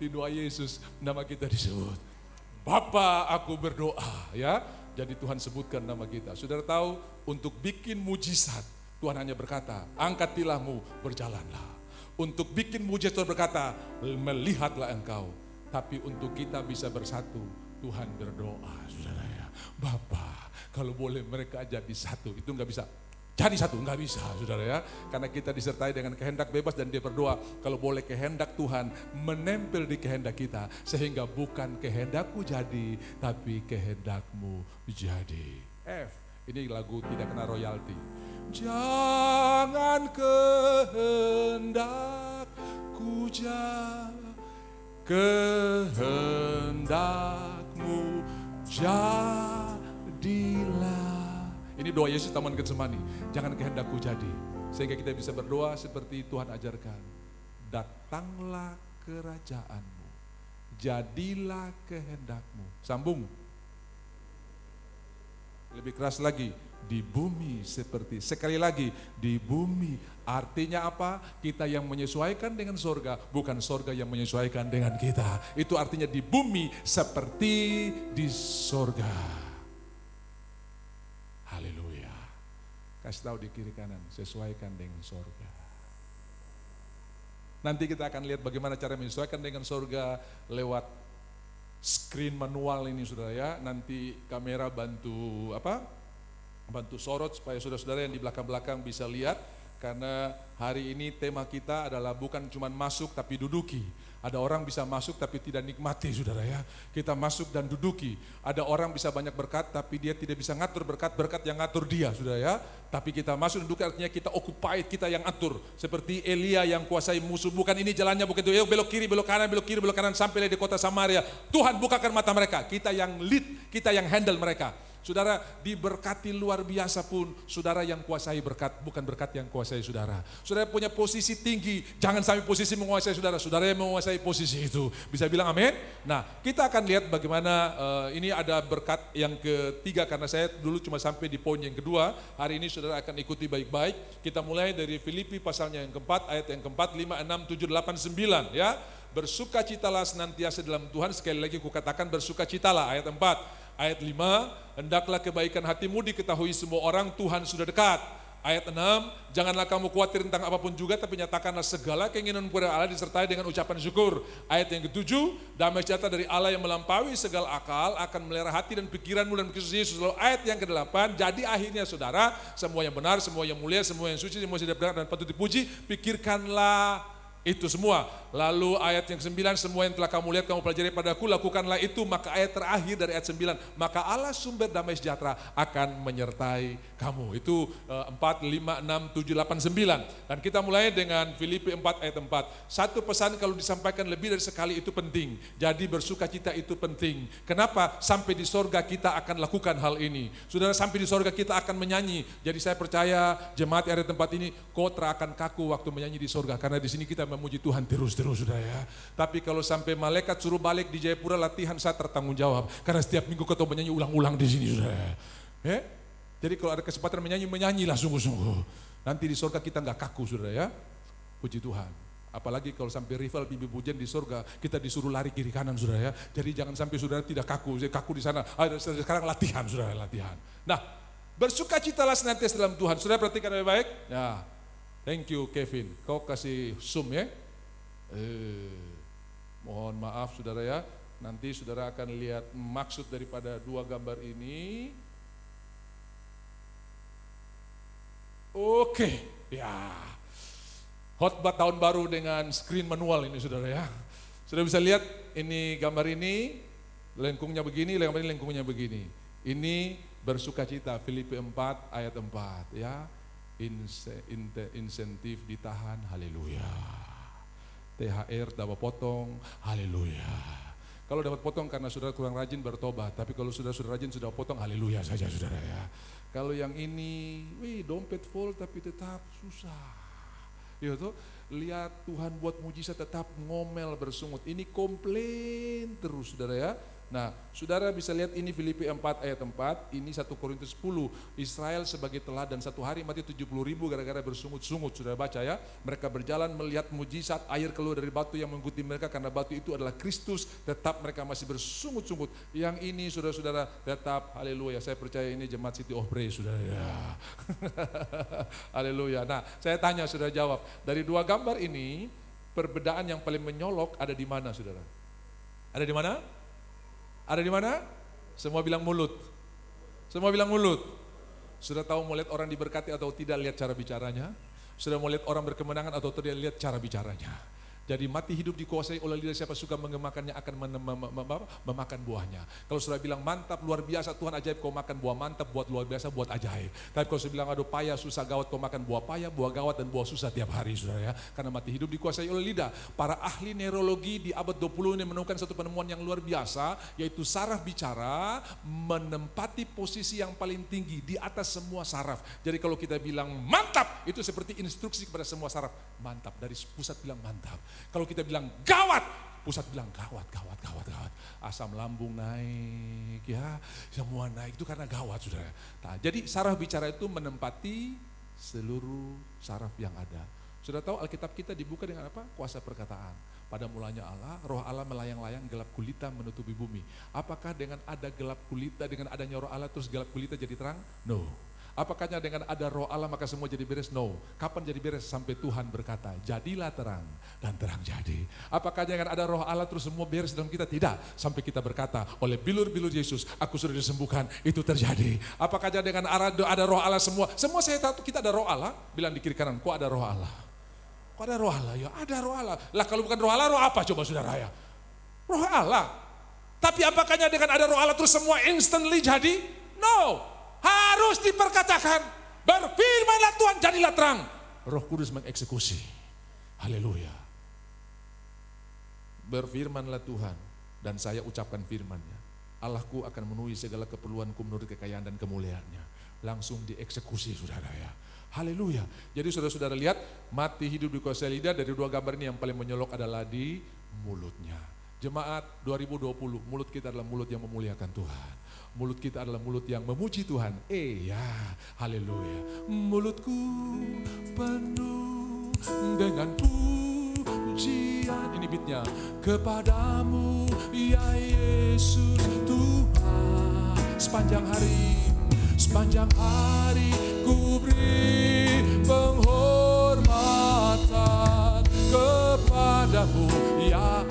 Di doa Yesus nama kita disebut. Bapa aku berdoa ya. Jadi Tuhan sebutkan nama kita. Saudara tahu untuk bikin mujizat Tuhan hanya berkata angkat tilahmu berjalanlah. Untuk bikin mujizat Tuhan berkata melihatlah engkau. Tapi untuk kita bisa bersatu, Tuhan berdoa, saudara ya. Bapa, kalau boleh mereka jadi satu, itu nggak bisa. Jadi satu, nggak bisa, saudara ya. Karena kita disertai dengan kehendak bebas dan dia berdoa, kalau boleh kehendak Tuhan menempel di kehendak kita. Sehingga bukan kehendakku jadi, tapi kehendakmu jadi. F, ini lagu tidak kena royalti. Jangan kehendakku jadi. Kehendakmu jadilah. Ini doa Yesus Taman Getsemani. Jangan kehendakku jadi. Sehingga kita bisa berdoa seperti Tuhan ajarkan. Datanglah kerajaanmu. Jadilah kehendakmu. Sambung. Lebih keras lagi. Di bumi seperti, sekali lagi, di bumi. Artinya apa? Kita yang menyesuaikan dengan sorga, bukan sorga yang menyesuaikan dengan kita. Itu artinya di bumi seperti di sorga. Haleluya. Kasih tahu di kiri kanan, sesuaikan dengan sorga. Nanti kita akan lihat bagaimana cara menyesuaikan dengan sorga lewat screen manual ini, saudara ya. Nanti kamera bantu bantu sorot supaya saudara-saudara yang di belakang-belakang bisa lihat. Karena hari ini tema kita adalah bukan cuma masuk tapi duduki. Ada orang bisa masuk tapi tidak nikmati, saudara ya. Kita masuk dan duduki. Ada orang bisa banyak berkat tapi dia tidak bisa ngatur berkat yang ngatur dia, saudara ya. Tapi kita masuk dan duduki artinya kita occupied, kita yang atur. Seperti Elia yang kuasai musuh, bukan ini jalannya, bukan itu. Belok kiri, belok kanan sampai di kota Samaria. Tuhan bukakan mata mereka. Kita yang lead, kita yang handle mereka. Saudara diberkati luar biasa pun, saudara yang kuasai berkat, bukan berkat yang kuasai saudara. Saudara punya posisi tinggi, jangan sampai posisi menguasai saudara, saudara yang menguasai posisi itu. Bisa bilang amin? Nah, kita akan lihat bagaimana ini ada berkat yang ketiga, karena saya dulu cuma sampai di poin yang kedua. Hari ini saudara akan ikuti baik-baik. Kita mulai dari Filipi pasalnya yang keempat, ayat yang keempat, 5, 6, 7, 8, 9 ya. Bersukacitalah senantiasa dalam Tuhan, sekali lagi kukatakan bersukacitalah, ayat 4. Ayat 5, hendaklah kebaikan hatimu diketahui semua orang, Tuhan sudah dekat. Ayat 6, janganlah kamu khawatir tentang apapun juga, tapi nyatakanlah segala keinginan kepada Allah disertai dengan ucapan syukur. Ayat yang ke-7, damai sejahtera dari Allah yang melampaui segala akal akan melihara hati dan pikiranmu dan Kristus Yesus. Lalu ayat yang ke-8, jadi akhirnya saudara, semua yang benar, semua yang mulia, semua yang suci, semua yang tidak benar dan patut dipuji, pikirkanlah itu semua. Lalu ayat yang 9, semua yang telah kamu lihat, kamu pelajari padaku, lakukanlah itu. Maka ayat terakhir dari ayat 9, maka Allah sumber damai sejahtera akan menyertai kamu. Itu 4, 5, 6, 7, 8, 9. Dan kita mulai dengan Filipi 4 ayat 4. Satu pesan kalau disampaikan lebih dari sekali itu penting. Jadi bersukacita itu penting. Kenapa? Sampai di sorga kita akan lakukan hal ini. Saudara, sampai di sorga kita akan menyanyi. Jadi saya percaya jemaat yang ada di tempat ini, kotra akan kaku waktu menyanyi di sorga. Karena di sini kita memuji Tuhan terus sudah ya. Tapi kalau sampai malaikat suruh balik di Jayapura latihan, saya tertanggung jawab. Karena setiap minggu kau menyanyi ulang-ulang di sini sudah ya. Jadi kalau ada kesempatan menyanyilah sungguh-sungguh. Nanti di sorga kita nggak kaku sudah ya. Puji Tuhan. Apalagi kalau sampai rival bibi pujian di sorga, kita disuruh lari kiri kanan sudah ya. Jadi jangan sampai saudara tidak kaku di sana. Sekarang latihan sudah latihan. Nah, bersukacitalah senantiasa dalam Tuhan. Sudah perhatikan baik-baik. Ya. Thank you Kevin, kau kasih zoom ya. Mohon maaf saudara ya, nanti saudara akan lihat maksud daripada dua gambar ini. Oke, ya. Khotbah tahun baru dengan screen manual ini saudara ya. Sudah bisa lihat ini gambar ini, lengkungnya begini, lengkungnya begini. Ini bersukacita, Filipi 4 ayat 4 ya. Insentif ditahan, haleluya. THR dapat potong, haleluya. Kalau dapat potong karena saudara kurang rajin bertobat, tapi kalau sudah rajin sudah potong, haleluya saja saudara ya. Kalau yang ini, dompet full tapi tetap susah. Ya tuh, lihat Tuhan buat mujizat tetap ngomel bersungut. Ini komplain terus saudara ya. Nah, saudara bisa lihat ini Filipi 4 ayat 4, ini 1 Korintus 10. Israel sebagai teladan, satu hari mati 70.000 gara-gara bersungut-sungut. Saudara baca ya, mereka berjalan melihat mujizat air keluar dari batu yang mengikuti mereka karena batu itu adalah Kristus. Tetap mereka masih bersungut-sungut. Yang ini saudara-saudara tetap haleluya. Saya percaya ini jemaat City of Praise saudara ya. Haleluya. Nah, saya tanya saudara jawab. Dari dua gambar ini, perbedaan yang paling menyolok ada di mana saudara? Ada di mana? Ada di mana? Semua bilang mulut. Semua bilang mulut. Sudah tahu mau lihat orang diberkati atau tidak, lihat cara bicaranya. Sudah mau lihat orang berkemenangan atau tidak, lihat cara bicaranya. Jadi mati hidup dikuasai oleh lidah, siapa suka mengemakannya akan memakan buahnya. Kalau sudah bilang mantap, luar biasa, Tuhan ajaib kau makan buah mantap, buat luar biasa, buat ajaib. Tapi kalau sudah bilang aduh payah, susah, gawat, kau makan buah payah, buah gawat dan buah susah tiap hari saudara ya. Karena mati hidup dikuasai oleh lidah. Para ahli neurologi di abad 20 ini menemukan satu penemuan yang luar biasa, yaitu saraf bicara menempati posisi yang paling tinggi di atas semua saraf. Jadi kalau kita bilang mantap, itu seperti instruksi kepada semua saraf. Mantap, dari pusat bilang mantap. Kalau kita bilang gawat, pusat bilang gawat. Asam lambung naik ya, semua naik itu karena gawat saudara. Nah, jadi saraf bicara itu menempati seluruh saraf yang ada. Sudah tahu Alkitab kita dibuka dengan apa? Kuasa perkataan. Pada mulanya Allah, roh Allah melayang-layang, gelap gulita menutupi bumi. Apakah dengan ada gelap gulita, dengan adanya roh Allah terus gelap gulita jadi terang? No. Apakah dengan ada roh Allah maka semua jadi beres? No. Kapan jadi beres? Sampai Tuhan berkata, jadilah terang, dan terang jadi. Apakah dengan ada roh Allah terus semua beres dalam kita? Tidak. Sampai kita berkata, oleh bilur-bilur Yesus, aku sudah disembuhkan, itu terjadi. Apakah dengan ada roh Allah semua saya tahu kita ada roh Allah, bilang di kiri kanan, kok ada roh Allah? Kok ada roh Allah? Ya ada roh Allah. Lah kalau bukan roh Allah, roh apa coba saudara ya? Roh Allah. Tapi apakah dengan ada roh Allah terus semua instantly jadi? No. Harus diperkatakan, berfirmanlah Tuhan, jadilah terang. Roh Kudus mengeksekusi. Haleluya. Berfirmanlah Tuhan, dan saya ucapkan firman-Nya. Allahku akan memenuhi segala keperluanku menurut kekayaan dan kemuliaan-Nya. Langsung dieksekusi saudara ya. Haleluya. Jadi saudara-saudara lihat, mati hidup dikuasai lidah. Dari dua gambar ini yang paling menyolok adalah di mulutnya. Jemaat 2020, mulut kita adalah mulut yang memuliakan Tuhan. Mulut kita adalah mulut yang memuji Tuhan. Ya, haleluya. Mulutku penuh dengan pujian. Ini beatnya. Kepadamu ya Yesus Tuhan. Sepanjang hari ku beri penghormatan kepadamu ya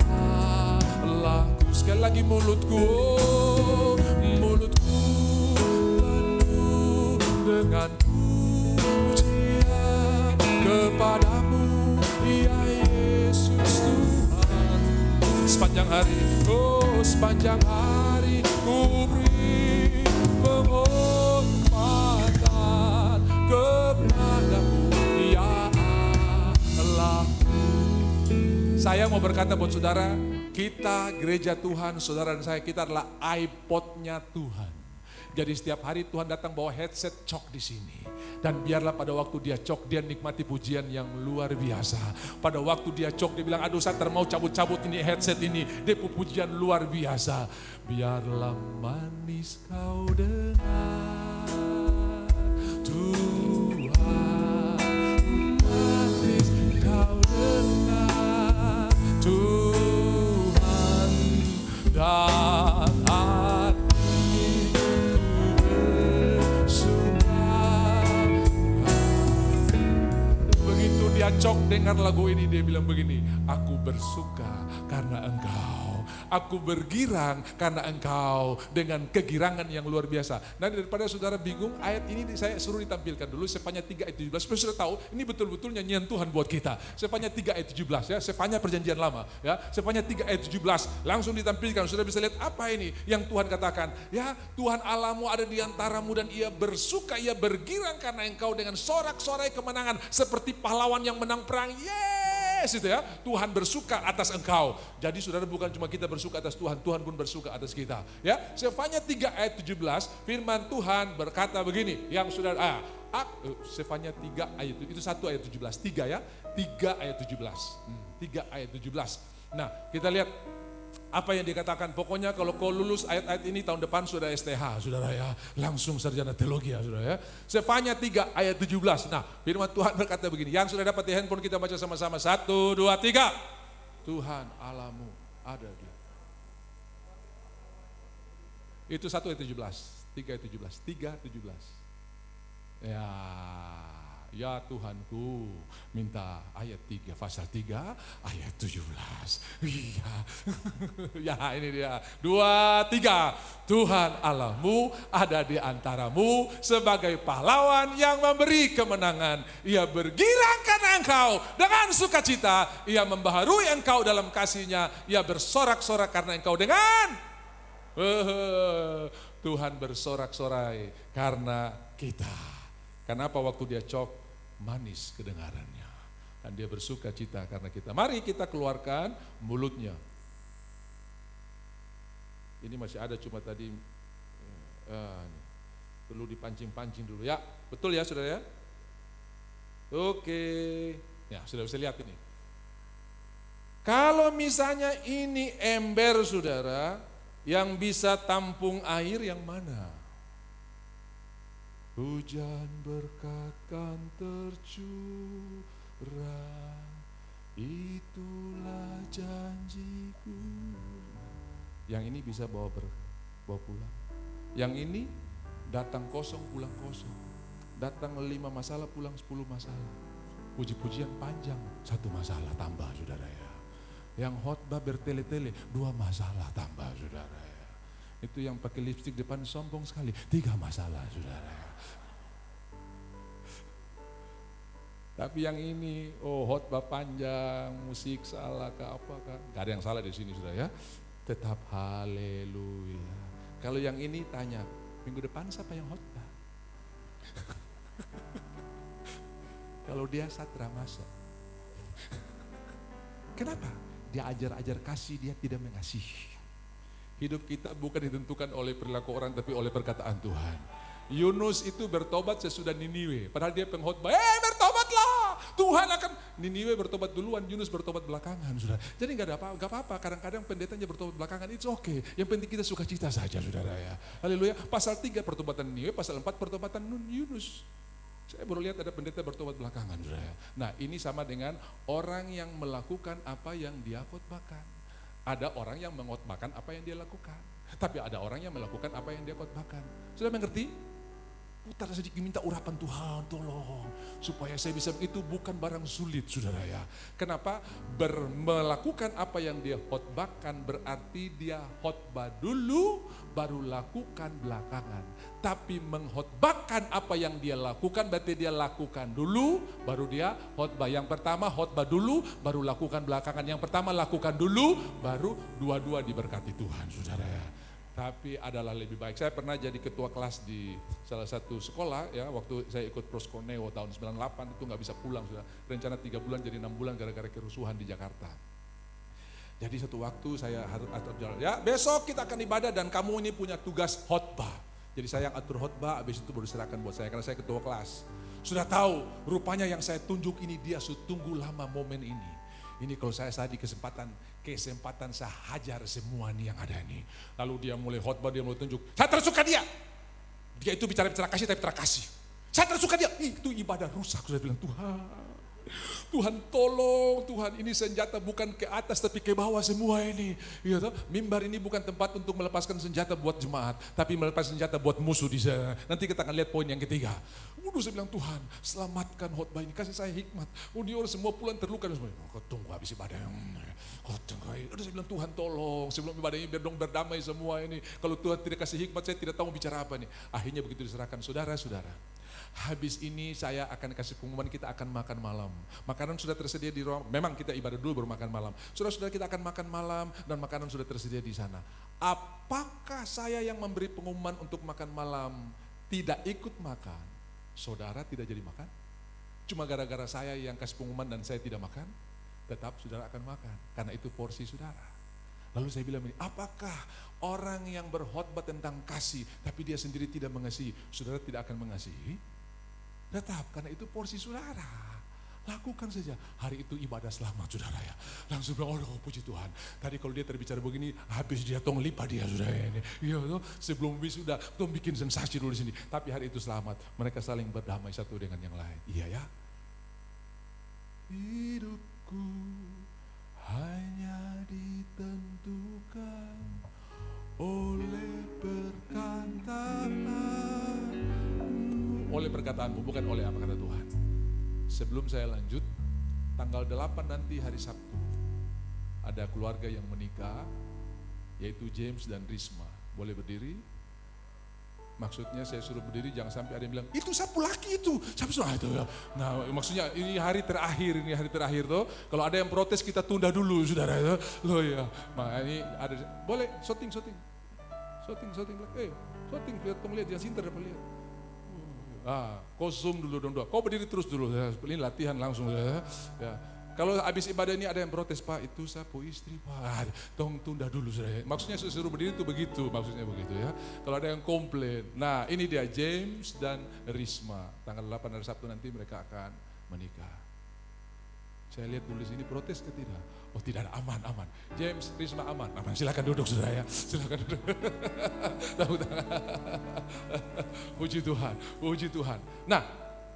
Allah. Sekali lagi mulutku penuh dengan pujian kepadamu ya Yesus Tuhan. Sepanjang hari ku beri penghormatan kepadamu ya Allah. Saya mau berkata buat saudara, kita gereja Tuhan, saudara dan saya, kita adalah iPod-nya Tuhan. Jadi setiap hari Tuhan datang bawa headset cok di sini. Dan biarlah pada waktu dia cok, dia nikmati pujian yang luar biasa. Pada waktu dia cok, dia bilang, aduh saya mau cabut-cabut ini headset ini. Dia pujian luar biasa. Biarlah manis kau dengar Tuhan, manis kau dengar Tuhan, dan hatiku bersuka. Begitu dia cok dengar lagu ini dia bilang begini, aku bersuka karena engkau, aku bergirang karena engkau dengan kegirangan yang luar biasa. Nah daripada saudara bingung, ayat ini saya suruh ditampilkan dulu, Sefanya 3 ayat 17, supaya saudara tahu ini betul-betul nyanyian Tuhan buat kita. Sefanya 3 ayat 17 ya, Sefanya perjanjian lama ya, Sefanya 3 ayat 17 langsung ditampilkan, saudara bisa lihat apa ini yang Tuhan katakan. Ya, Tuhan Allahmu ada di antaramu dan ia bersuka, ia bergirang karena engkau dengan sorak-sorai kemenangan seperti pahlawan yang menang perang. Yes, itu ya. Tuhan bersuka atas engkau. Jadi saudara, bukan cuma kita bersuka atas Tuhan, Tuhan pun bersuka atas kita. Ya, Sefanya 3 ayat 17 firman Tuhan berkata begini, yang saudara Sefanya 3 ayat itu 1 ayat 17, 3 ya. 3 ayat 17. 3 ayat 17. Nah, kita lihat apa yang dikatakan. Pokoknya kalau kau lulus ayat-ayat ini tahun depan sudah STH, saudara ya. Langsung sarjana teologi ya, saudara ya. Sefanya 3 ayat 17. Nah, firman Tuhan berkata begini. Yang sudah dapat di handphone kita baca sama-sama. 1, 2, 3. Tuhan Allahmu ada di. Itu 1 ayat 17. 3 ayat 17. 3 17. Ya Tuhanku, minta ayat 3, pasal 3, ayat 17. Iya, ya ini dia. 2, 3, Tuhan Allahmu ada di antaramu sebagai pahlawan yang memberi kemenangan. Ia bergirang karena engkau dengan sukacita. Ia membaharui engkau dalam kasihnya. Ia bersorak-sorak karena engkau dengan Tuhan bersorak-sorai karena kita. Kenapa waktu dia cop manis kedengarannya. Dan dia bersuka cita karena kita. Mari kita keluarkan mulutnya. Ini masih ada cuma tadi perlu dipancing-pancing dulu ya. Betul ya saudara ya? Oke. Ya sudah bisa lihat ini. Kalau misalnya ini ember saudara yang bisa tampung air yang mana? Hujan berkat kan tercurah, itulah janjiku. Yang ini bisa bawa pulang. Yang ini datang kosong pulang kosong. Datang 5 masalah pulang 10 masalah. Puji-pujian panjang 1 masalah tambah saudara ya. Yang khotbah bertele-tele 2 masalah tambah saudara ya. Itu yang pakai lipstik depan sombong sekali 3 masalah saudara ya. Tapi yang ini, khotbah panjang, musik salah ke apa kan? Gak ada yang salah di sini sudah ya. Tetap haleluya. Kalau yang ini tanya, minggu depan siapa yang khotbah? Kalau dia Satra masa. Kenapa? Dia ajar-ajar kasih, dia tidak mengasihi. Hidup kita bukan ditentukan oleh perilaku orang, tapi oleh perkataan Tuhan. Yunus itu bertobat sesudah Niniwe. Padahal dia pengkhotbah, bertobatlah. Tuhan akan, Niniwe bertobat duluan, Yunus bertobat belakangan. Saudara. Jadi gak apa-apa, kadang-kadang pendetanya bertobat belakangan, it's okay. Yang penting kita sukacita saja saudara ya. Haleluya. Pasal 3 pertobatan Niniwe, pasal 4 pertobatan Yunus. Saya baru lihat ada pendeta bertobat belakangan saudara. Nah ini sama dengan orang yang melakukan apa yang dia khotbahkan. Ada orang yang mengkhotbahkan apa yang dia lakukan. Tapi ada orang yang melakukan apa yang dia khotbahkan. Sudah mengerti? Putar sedikit minta urapan Tuhan, tolong. Supaya saya bisa, itu bukan barang sulit saudara ya. Kenapa? Melakukan apa yang dia khotbahkan berarti dia khotbah dulu, baru lakukan belakangan. Tapi mengkhotbahkan apa yang dia lakukan berarti dia lakukan dulu, baru dia khotbah. Yang pertama khotbah dulu, baru lakukan belakangan. Yang pertama lakukan dulu, baru dua-dua diberkati Tuhan saudara ya. Tapi adalah lebih baik. Saya pernah jadi ketua kelas di salah satu sekolah ya, waktu saya ikut Proskoneo tahun 98 itu gak bisa pulang sudah. Rencana 3 bulan jadi 6 bulan gara-gara kerusuhan di Jakarta. Jadi satu waktu saya harus atur jalan, ya besok kita akan ibadah dan kamu ini punya tugas khotbah. Jadi saya yang atur khotbah, habis itu baru diserahkan buat saya karena saya ketua kelas. Sudah tahu, rupanya yang saya tunjuk ini dia tunggu lama momen ini. Ini kalau saya di kesempatan saya hajar semua nih yang ada nih. Lalu dia mulai khotbah, dia mulai tunjuk. Saya tersuka dia. Dia itu bicara kasih tapi terkasih. Saya tersuka dia. Itu ibadah rusak. Saya bilang Tuhan, Tuhan tolong, Tuhan ini senjata bukan ke atas tapi ke bawah semua ini. Ya, toh? Mimbar ini bukan tempat untuk melepaskan senjata buat jemaat, tapi melepaskan senjata buat musuh di sana. Nanti kita akan lihat poin yang ketiga. Waduh, saya bilang Tuhan selamatkan khotbah ini, kasih saya hikmat. Dia orang semua pulang terluka dan semua. Kau tunggu habis ibadah. Kau tunggu. Udah saya bilang Tuhan tolong sebelum ibadah ini biar dong berdamai semua ini. Kalau Tuhan tidak kasih hikmat saya tidak tahu mau bicara apa nih. Akhirnya begitu diserahkan saudara-saudara. Habis ini saya akan kasih pengumuman, kita akan makan malam. Makanan sudah tersedia di ruang, memang kita ibadah dulu baru makan malam. Saudara-saudara, kita akan makan malam dan makanan sudah tersedia di sana. Apakah saya yang memberi pengumuman untuk makan malam tidak ikut makan? Saudara tidak jadi makan? Cuma gara-gara saya yang kasih pengumuman dan saya tidak makan? Tetap saudara akan makan, karena itu porsi saudara. Lalu saya bilang ini, apakah orang yang berkhotbah tentang kasih tapi dia sendiri tidak mengasihi, saudara tidak akan mengasihi? Tetap, karena itu porsi saudara. Lakukan saja. Hari itu ibadah selamat saudara ya. Langsung bilang, oh puji Tuhan. Tadi kalau dia terbicara begini, habis dia tong lipat dia saudara ini. Iya, sebelum wisuda, tong bikin sensasi dulu di sini. Tapi hari itu selamat. Mereka saling berdamai satu dengan yang lain. Iya ya. Hidupku hanya ditentukan oleh perkataanmu, bukan oleh apa kata Tuhan. Sebelum saya lanjut, tanggal 8 nanti hari Sabtu, ada keluarga yang menikah, yaitu James dan Risma. Boleh berdiri? Maksudnya saya suruh berdiri, jangan sampai ada yang bilang, itu sapu laki itu, sapu itu ya. Nah maksudnya ini hari terakhir tuh. Kalau ada yang protes kita tunda dulu saudara ya. Loh ya, nah ini ada, boleh shooting, lihat tong lihat, jangan sinter dapat lihat. Kau zoom dulu dong, kau berdiri terus dulu, ya. Ini latihan langsung ya. Kalau habis ibadah ini ada yang protes, Pak itu sapu istri Pak, tong tunda dulu saya. Maksudnya suruh berdiri itu begitu, maksudnya begitu ya. Kalau ada yang komplain, nah ini dia James dan Risma, tanggal 8 hari Sabtu nanti mereka akan menikah. Saya lihat dulu sini protes ke tidak? Oh tidak ada, aman. James, Risma aman. Silakan duduk saudara ya, silakan duduk. Puji Tuhan. Nah,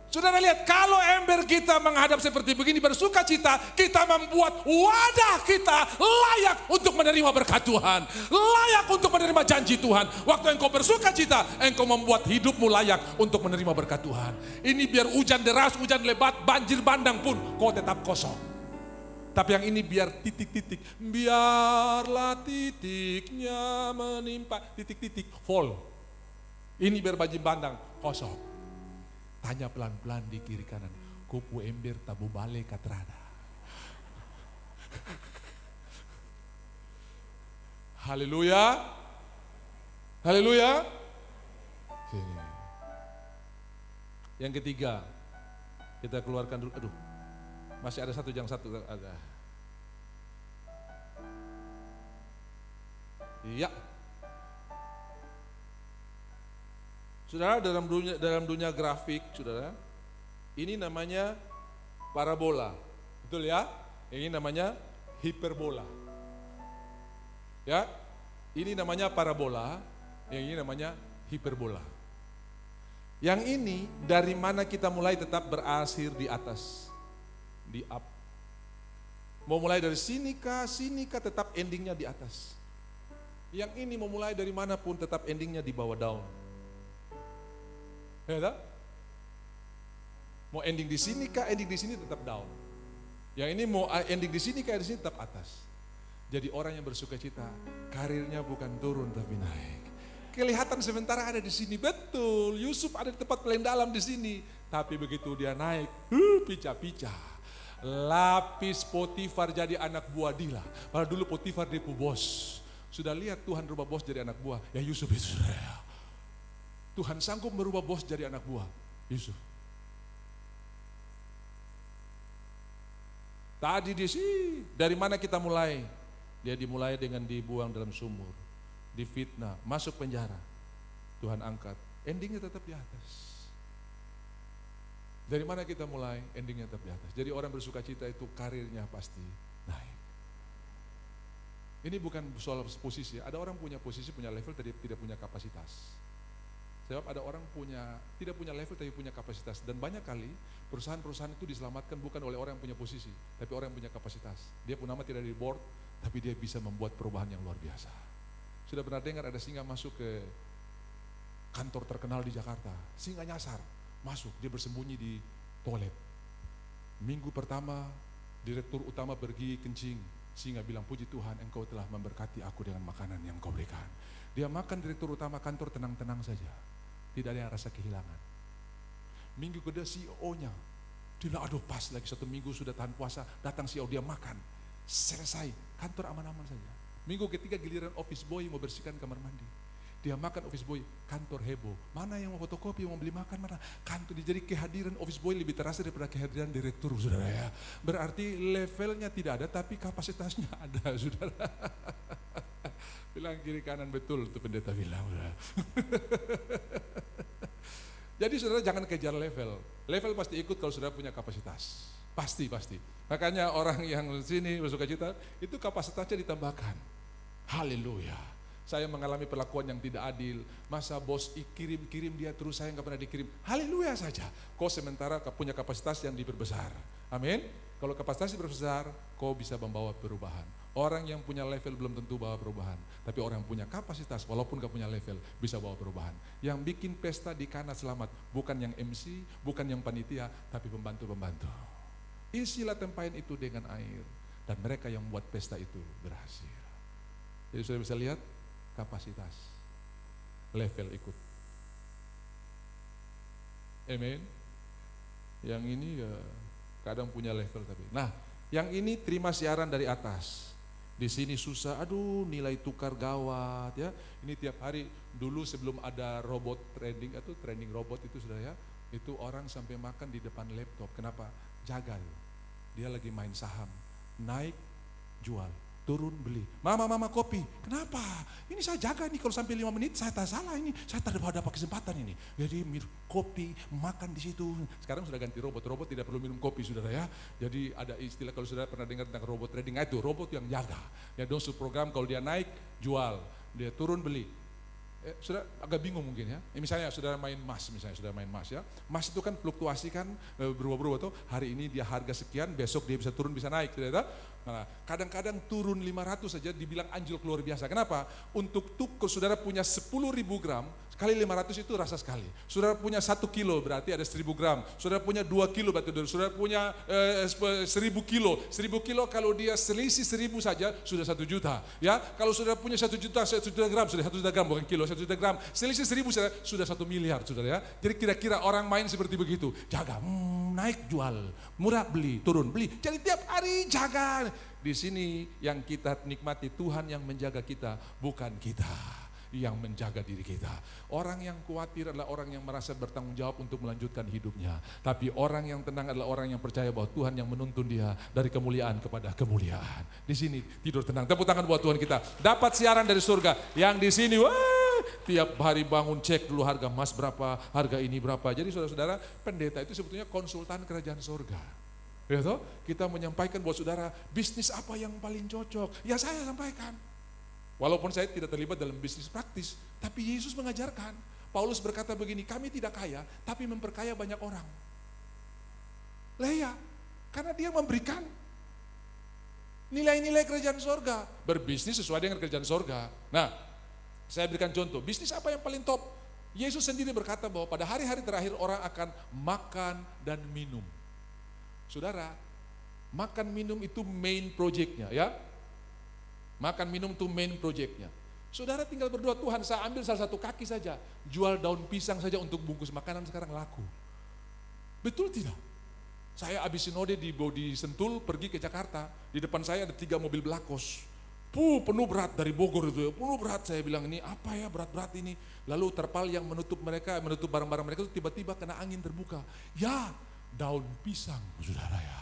saudara lihat, kalau ember kita menghadap seperti begini bersuka cita, kita membuat wadah kita layak untuk menerima berkat Tuhan, layak untuk menerima janji Tuhan. Waktu engkau bersuka cita, engkau membuat hidupmu layak untuk menerima berkat Tuhan. Ini biar hujan deras, hujan lebat, banjir bandang pun kau tetap kosong. Tapi yang ini biar titik-titik, biarlah titiknya menimpa, titik-titik, fall. Ini biar banjir bandang kosong. Tanya pelan-pelan di kiri kanan, kupu ember tabu bale katrada. Haleluya. Sini. Yang ketiga, kita keluarkan dulu. Aduh, masih ada satu, jangan satu ada. Iya. Saudara, dalam dunia grafik, saudara, ini namanya parabola, betul ya? Ini namanya hiperbola, ya? Ini namanya parabola, yang ini namanya hiperbola. Yang ini dari mana kita mulai tetap berakhir di atas, di up. Mau mulai dari sini kah tetap endingnya di atas. Yang ini mau mulai dari manapun tetap endingnya di bawah down. Ya tak? Mau ending di sini kah, ending di sini tetap down. Yang ini mau ending di sini kah, di sini tetap atas. Jadi orang yang bersuka cita, karirnya bukan turun tapi naik. Kelihatan sementara ada di sini, betul. Yusuf ada di tempat paling dalam di sini, tapi begitu dia naik, picah-picah. Lapis Potifar jadi anak buah Dila. Padahal dulu Potifar dia bos. Sudah lihat Tuhan rubah bos jadi anak buah, ya Yusuf itu. Tuhan sanggup merubah bos jadi anak buah, Yusuf. Tadi di sini, dari mana kita mulai? Dia dimulai dengan dibuang dalam sumur, difitnah, masuk penjara. Tuhan angkat, endingnya tetap di atas. Dari mana kita mulai? Endingnya tetap di atas. Jadi orang bersuka cita itu karirnya pasti naik. Ini bukan soal posisi. Ada orang punya posisi, punya level, tapi tidak punya kapasitas. Sebab ada orang tidak punya level tapi punya kapasitas. Dan banyak kali perusahaan-perusahaan itu diselamatkan bukan oleh orang yang punya posisi, tapi orang yang punya kapasitas. Dia pun nama tidak di board, tapi dia bisa membuat perubahan yang luar biasa. Sudah pernah dengar ada singa masuk ke kantor terkenal di Jakarta. Singa nyasar, masuk, dia bersembunyi di toilet. Minggu pertama, direktur utama pergi kencing. Singa bilang, puji Tuhan engkau telah memberkati aku dengan makanan yang kau berikan. Dia makan, direktur utama kantor tenang-tenang saja. Tidak ada yang rasa kehilangan. Minggu kedua CEO-nya, dia bilang, aduh pas lagi 1 minggu sudah tahan puasa, datang CEO, dia makan. Selesai, kantor aman-aman saja. Minggu ketiga giliran office boy mau bersihkan kamar mandi. Dia makan, office boy, kantor heboh. Mana yang mau fotokopi, mau beli makan, mana? Kantor, jadi kehadiran office boy lebih terasa daripada kehadiran direktur, saudara ya. Berarti levelnya tidak ada, tapi kapasitasnya ada, saudara. Bilang kiri kanan betul, itu pendeta bilang. Jadi saudara jangan kejar level. Level pasti ikut kalau saudara punya kapasitas. Pasti. Makanya orang yang sini bersuka cita, itu kapasitasnya ditambahkan. Haleluya. Saya mengalami perlakuan yang tidak adil. Masa bos kirim dia terus, saya nggak pernah dikirim. Haleluya saja. Kau sementara punya kapasitas yang diperbesar. Amin. Kalau kapasitas diperbesar, kau bisa membawa perubahan. Orang yang punya level belum tentu bawa perubahan. Tapi orang yang punya kapasitas, walaupun gak punya level, bisa bawa perubahan. Yang bikin pesta di Kana Selamat, bukan yang MC, bukan yang panitia, tapi pembantu-pembantu. Isilah tempayan itu dengan air. Dan mereka yang membuat pesta itu berhasil. Jadi sudah bisa lihat, kapasitas, level ikut. Amen. Yang ini ya kadang punya level tapi. Nah, yang ini terima siaran dari atas. Di sini susah, aduh nilai tukar gawat ya. Ini tiap hari, dulu sebelum ada robot trading atau training robot itu sudah ya, itu orang sampai makan di depan laptop. Kenapa? Jagal. Dia lagi main saham, naik, jual. Turun beli, mama kopi, kenapa? Ini saya jaga nih kalau sampai 5 menit saya tak salah ini, saya tak dapat kesempatan ini. Jadi minum kopi, makan di situ. Sekarang sudah ganti robot tidak perlu minum kopi saudara ya. Jadi ada istilah kalau saudara pernah dengar tentang robot trading, itu robot yang jaga. Ya dong program kalau dia naik jual, dia turun beli. Sudah agak bingung mungkin ya. Misalnya saudara main emas, ya. Emas itu kan fluktuasi kan berubah-ubah tuh. Hari ini dia harga sekian, besok dia bisa turun bisa naik, tidak? Nah, kadang-kadang turun 500 saja dibilang anjlok luar biasa. Kenapa? Untuk saudara punya 10.000 gram, kali 500 itu rasa sekali. Saudara punya 1 kilo berarti ada 1.000 gram. Saudara punya 2 kilo berarti saudara punya 1.000 kilo. 1.000 kilo kalau dia selisih 1.000 saja sudah 1 juta. Ya, kalau saudara punya 1 juta gram sudah 1 juta gram bukan kilo, 1 juta gram. Selisih 1.000 sudah 1 miliar saudara ya. Jadi kira-kira orang main seperti begitu. Jaga, naik jual, murah beli, turun beli. Jadi tiap hari jaga. Di sini yang kita nikmati Tuhan yang menjaga kita, bukan kita yang menjaga diri kita. Orang yang khawatir adalah orang yang merasa bertanggung jawab untuk melanjutkan hidupnya. Tapi orang yang tenang adalah orang yang percaya bahwa Tuhan yang menuntun dia dari kemuliaan kepada kemuliaan. Di sini tidur tenang. Tepuk tangan buat Tuhan kita. Dapat siaran dari surga. Yang di sini, wah, tiap hari bangun cek dulu harga emas berapa, harga ini berapa. Jadi saudara-saudara, pendeta itu sebetulnya konsultan kerajaan surga. Ya toh, kita menyampaikan buat saudara, bisnis apa yang paling cocok? Ya saya sampaikan. Walaupun saya tidak terlibat dalam bisnis praktis, tapi Yesus mengajarkan. Paulus berkata begini, kami tidak kaya, tapi memperkaya banyak orang. Lah ya, karena dia memberikan nilai-nilai kerajaan sorga. Berbisnis sesuai dengan kerajaan sorga. Nah, saya berikan contoh, bisnis apa yang paling top? Yesus sendiri berkata bahwa pada hari-hari terakhir orang akan makan dan minum. Saudara, makan minum itu main projectnya ya. Makan minum itu main projectnya. Saudara tinggal berdoa, Tuhan saya ambil salah satu kaki saja, jual daun pisang saja untuk bungkus makanan sekarang laku. Betul tidak? Saya habis sinode di Sentul pergi ke Jakarta, di depan saya ada 3 mobil belakos. Penuh berat dari Bogor itu ya, penuh berat. Saya bilang ini apa ya berat-berat ini. Lalu terpal yang menutup barang-barang mereka itu tiba-tiba kena angin terbuka. Ya, daun pisang, saudara ya.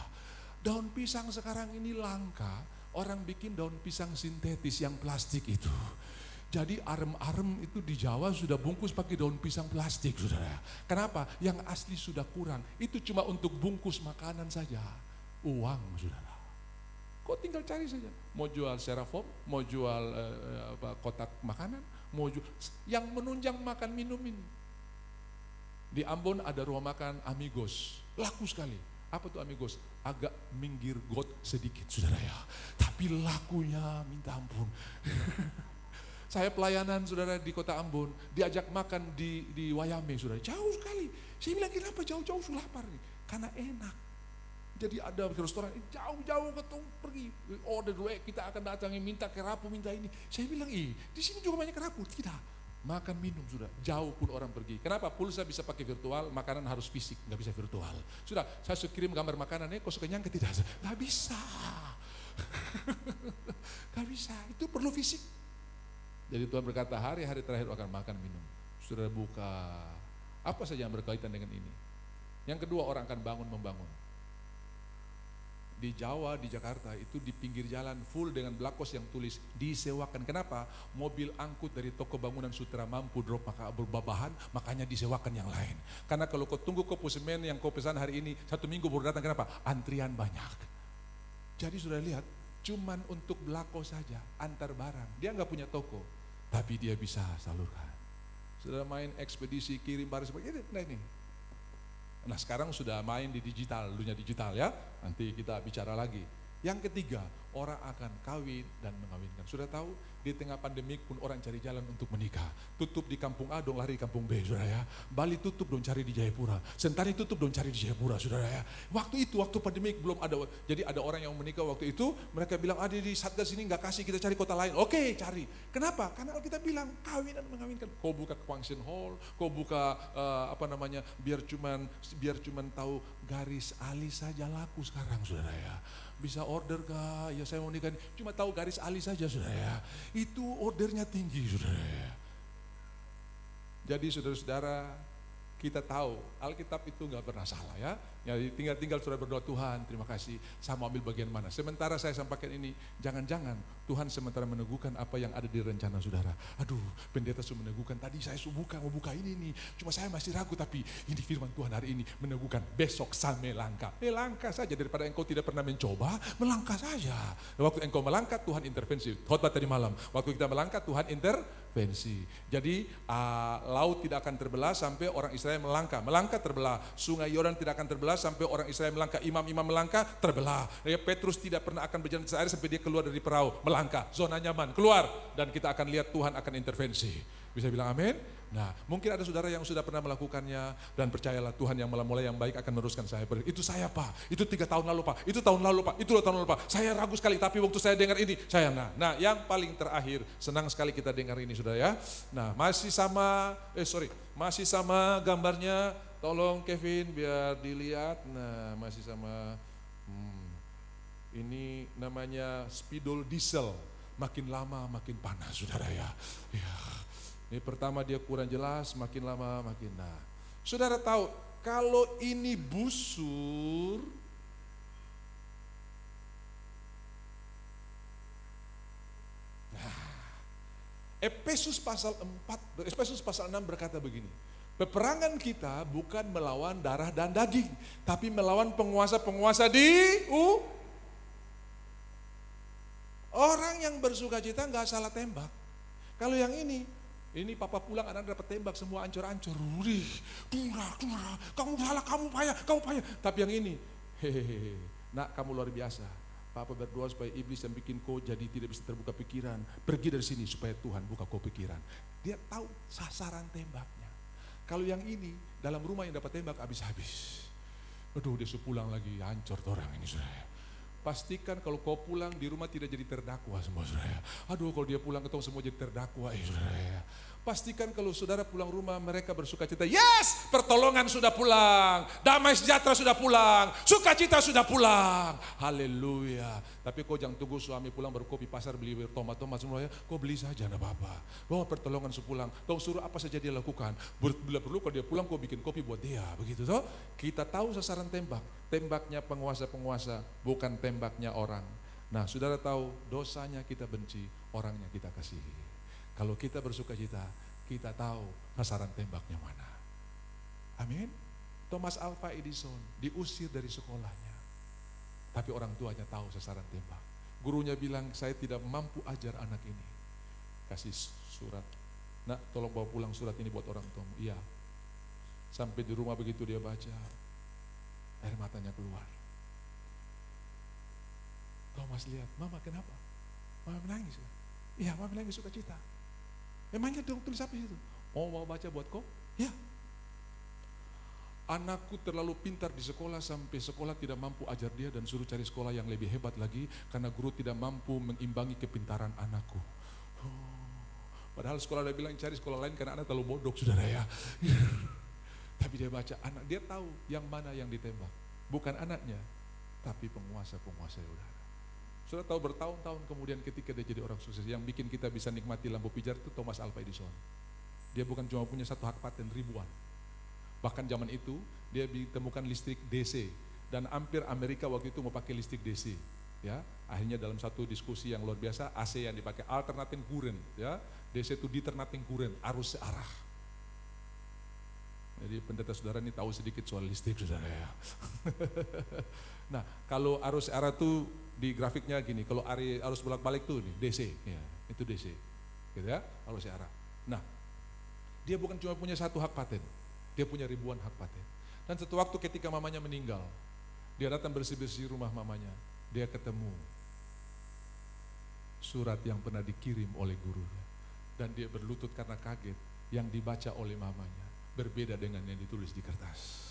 Daun pisang sekarang ini langka, orang bikin daun pisang sintetis yang plastik itu. Jadi arem-arem itu di Jawa sudah bungkus pakai daun pisang plastik, saudara. Kenapa? Yang asli sudah kurang, itu cuma untuk bungkus makanan saja. Uang, saudara. Kok tinggal cari saja, mau jual styrofoam, mau jual kotak makanan, mau jual, yang menunjang makan minum ini. Di Ambon ada rumah makan Amigos, laku sekali. Apa tuh Amigos? Agak minggir got sedikit, saudara ya. Tapi lakunya minta ampun. Saya pelayanan saudara di kota Ambon, diajak makan di Wayame saudara, jauh sekali. Saya bilang kenapa jauh-jauh lapar nih? Karena enak. Jadi ada restoran jauh-jauh ketemu pergi, order dulu kita akan datangi minta kerapu minta ini. Saya bilang di sini juga banyak kerapu, tidak. Makan minum sudah, jauh pun orang pergi. Kenapa? Pulsa bisa pakai virtual, makanan harus fisik, nggak bisa virtual. Sudah, saya kirim gambar makanan, kok suka nyangka tidak? Nggak bisa. Nggak bisa, itu perlu fisik. Jadi Tuhan berkata hari-hari terakhir akan makan minum. Sudah buka, apa saja yang berkaitan dengan ini. Yang kedua orang akan bangun membangun. Di Jawa, di Jakarta itu di pinggir jalan full dengan blakos yang tulis disewakan. Kenapa? Mobil angkut dari toko bangunan Sutra mampu drop maka berbahan, makanya disewakan yang lain. Karena kalau kau tunggu kopo semen yang kau pesan hari ini 1 minggu baru datang, kenapa? Antrian banyak. Jadi sudah lihat, cuman untuk blakos saja antar barang. Dia nggak punya toko, tapi dia bisa salurkan. Sudah main ekspedisi kirim barang seperti ini. Nah sekarang sudah main di digital, dunia digital ya, nanti kita bicara lagi. Yang ketiga, orang akan kawin dan mengawinkan. Sudah tahu, di tengah pandemik pun orang cari jalan untuk menikah. Tutup di kampung A, dong lari kampung B, saudara ya. Bali tutup, dong cari di Jayapura. Sentani tutup, dong cari di Jayapura, saudara ya. Waktu itu, waktu pandemik belum ada, jadi ada orang yang menikah waktu itu, mereka bilang, di Satgas ini nggak kasih, kita cari kota lain. Oke, cari. Kenapa? Karena kita bilang, kawin dan mengawinkan. Kau buka function hall, kau buka biar cuman tahu garis alis saja laku sekarang, saudara ya. Bisa order kah? Ya saya mau nikah, cuma tahu garis alis saja saudara ya. Itu ordernya tinggi saudara ya. Jadi saudara-saudara, kita tahu Alkitab itu nggak pernah salah ya. Jadi tinggal saudara berdoa, Tuhan terima kasih, saya mau ambil bagian mana. Sementara saya sampaikan ini, jangan-jangan Tuhan sementara meneguhkan apa yang ada di rencana saudara. Aduh, pendeta sudah meneguhkan, tadi saya mau buka ini nih. Cuma saya masih ragu, tapi ini firman Tuhan hari ini meneguhkan, besok saya melangkah. Melangkah saja, daripada engkau tidak pernah mencoba, melangkah saja. Waktu engkau melangkah, Tuhan intervensi. Khotbah tadi malam, waktu kita melangkah, Tuhan intervensi. Jadi laut tidak akan terbelah sampai orang Israel melangkah terbelah. Sungai Yordan tidak akan terbelah sampai orang Israel melangkah. Imam-imam melangkah terbelah. Petrus tidak pernah akan berjalan ke air sampai dia keluar dari perahu, melangkah, zona nyaman, keluar, dan kita akan lihat Tuhan akan intervensi. Bisa bilang amin? Nah, mungkin ada saudara yang sudah pernah melakukannya, dan percayalah Tuhan yang mulai yang baik akan meneruskan saya. Itu saya Pak, itu 3 tahun lalu Pak, itu tahun lalu Pak, itu 2 tahun lalu Pak. Saya ragu sekali, tapi waktu saya dengar ini, nah yang paling terakhir, senang sekali kita dengar ini saudara ya. Nah, masih sama gambarnya, tolong Kevin biar dilihat. Nah, masih sama, ini namanya spidol diesel, makin lama makin panas saudara ya. Ini pertama dia kurang jelas, makin lama makin Saudara tahu, kalau ini busur, Efesus pasal 6 berkata begini, peperangan kita bukan melawan darah dan daging, tapi melawan penguasa-penguasa di orang yang bersukacita nggak salah tembak. Kalau yang ini papa pulang anak dapat tembak semua ancur-ancur. Durah, kamu salah, kamu payah. Tapi yang ini, nak kamu luar biasa. Papa berdoa supaya iblis yang bikin kau jadi tidak bisa terbuka pikiran, pergi dari sini supaya Tuhan buka kau pikiran. Dia tahu sasaran tembaknya. Kalau yang ini dalam rumah yang dapat tembak habis-habis. Aduh, dia pulang lagi hancur orang ini saudara. Pastikan kalau kau pulang di rumah tidak jadi terdakwa semua saudara. Aduh, kalau dia pulang ketemu semua jadi terdakwa saudara. Pastikan kalau saudara pulang rumah mereka bersukacita. Yes, pertolongan sudah pulang, damai sejahtera sudah pulang, sukacita sudah pulang. Haleluya. Tapi kau jangan tunggu suami pulang baru kopi pasar beli tomat-tomat semua ya. Kau beli saja enggak apa-apa. Bawa pertolongan sepulang. Kau suruh apa saja dia lakukan. Bila perlu kalau dia pulang kau bikin kopi buat dia. Begitu toh. Kita tahu sasaran tembak. Tembaknya penguasa-penguasa, bukan tembaknya orang. Nah, saudara tahu dosanya kita benci, orangnya kita kasihi. Kalau kita bersukacita, kita tahu sasaran tembaknya mana. Amin. Thomas Alva Edison diusir dari sekolahnya. Tapi orang tuanya tahu sasaran tembak. Gurunya bilang, saya tidak mampu ajar anak ini. Kasih surat. Nak, tolong bawa pulang surat ini buat orang tuamu. Iya. Sampai di rumah begitu dia baca, air matanya keluar. Thomas lihat, mama kenapa? Mama menangis. Iya, mama menangis sukacita. Memangnya dong tulis apa itu? Oh, mau baca buat kau? Ya. Anakku terlalu pintar di sekolah sampai sekolah tidak mampu ajar dia dan suruh cari sekolah yang lebih hebat lagi karena guru tidak mampu mengimbangi kepintaran anakku. Padahal sekolah udah bilang cari sekolah lain karena anak terlalu bodoh, saudara ya. Tapi dia baca, anak dia tahu yang mana yang ditembak. Bukan anaknya, tapi penguasa-penguasa udara. Sudah tahu bertahun-tahun kemudian ketika dia jadi orang sukses, yang bikin kita bisa nikmati lampu pijar itu Thomas Alva Edison. Dia bukan cuma punya satu hak paten, ribuan. Bahkan zaman itu dia ditemukan listrik DC dan hampir Amerika waktu itu mau pakai listrik DC. Ya, akhirnya dalam satu diskusi yang luar biasa, AC yang dipakai alternating current, ya, DC itu alternating current, arus searah. Jadi pendeta saudara ini tahu sedikit soal listrik saudara ya. Nah, kalau arus searah itu di grafiknya gini, kalau arus bolak-balik tuh nih DC, ya, itu DC, gitu ya, arus searah. Nah, dia bukan cuma punya satu hak paten, dia punya ribuan hak paten. Dan suatu waktu ketika mamanya meninggal, dia datang bersih-bersih rumah mamanya. Dia ketemu surat yang pernah dikirim oleh gurunya. Dan dia berlutut karena kaget yang dibaca oleh mamanya. Berbeda dengan yang ditulis di kertas.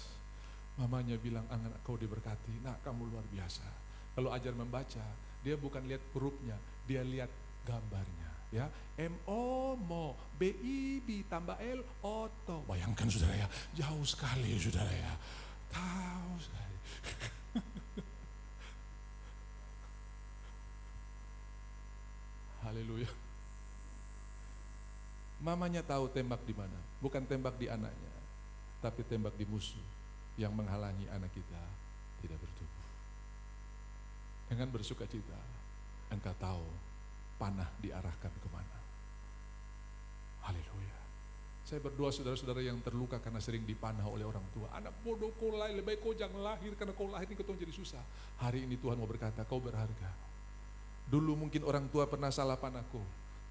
Mamanya bilang, anak kau diberkati, nak kamu luar biasa. Kalau ajar membaca, dia bukan lihat hurufnya, dia lihat gambarnya. Ya, M-O-M-O, B-I-B tambah L-O-T-O. Bayangkan saudara ya, jauh sekali saudara ya. Tahu sekali. Haleluya. Mamanya tahu tembak di mana, bukan tembak di anaknya, tapi tembak di musuh yang menghalangi anak kita tidak bertumbuh. Dengan bersukacita, engkau tahu panah diarahkan kemana. Haleluya. Saya berdoa saudara-saudara yang terluka karena sering dipanah oleh orang tua. Anak bodoh kau lahir, lebih baik kau jangan lahir karena kau lahir ini kau jadi susah. Hari ini Tuhan mau berkata, kau berharga. Dulu mungkin orang tua pernah salah panahku.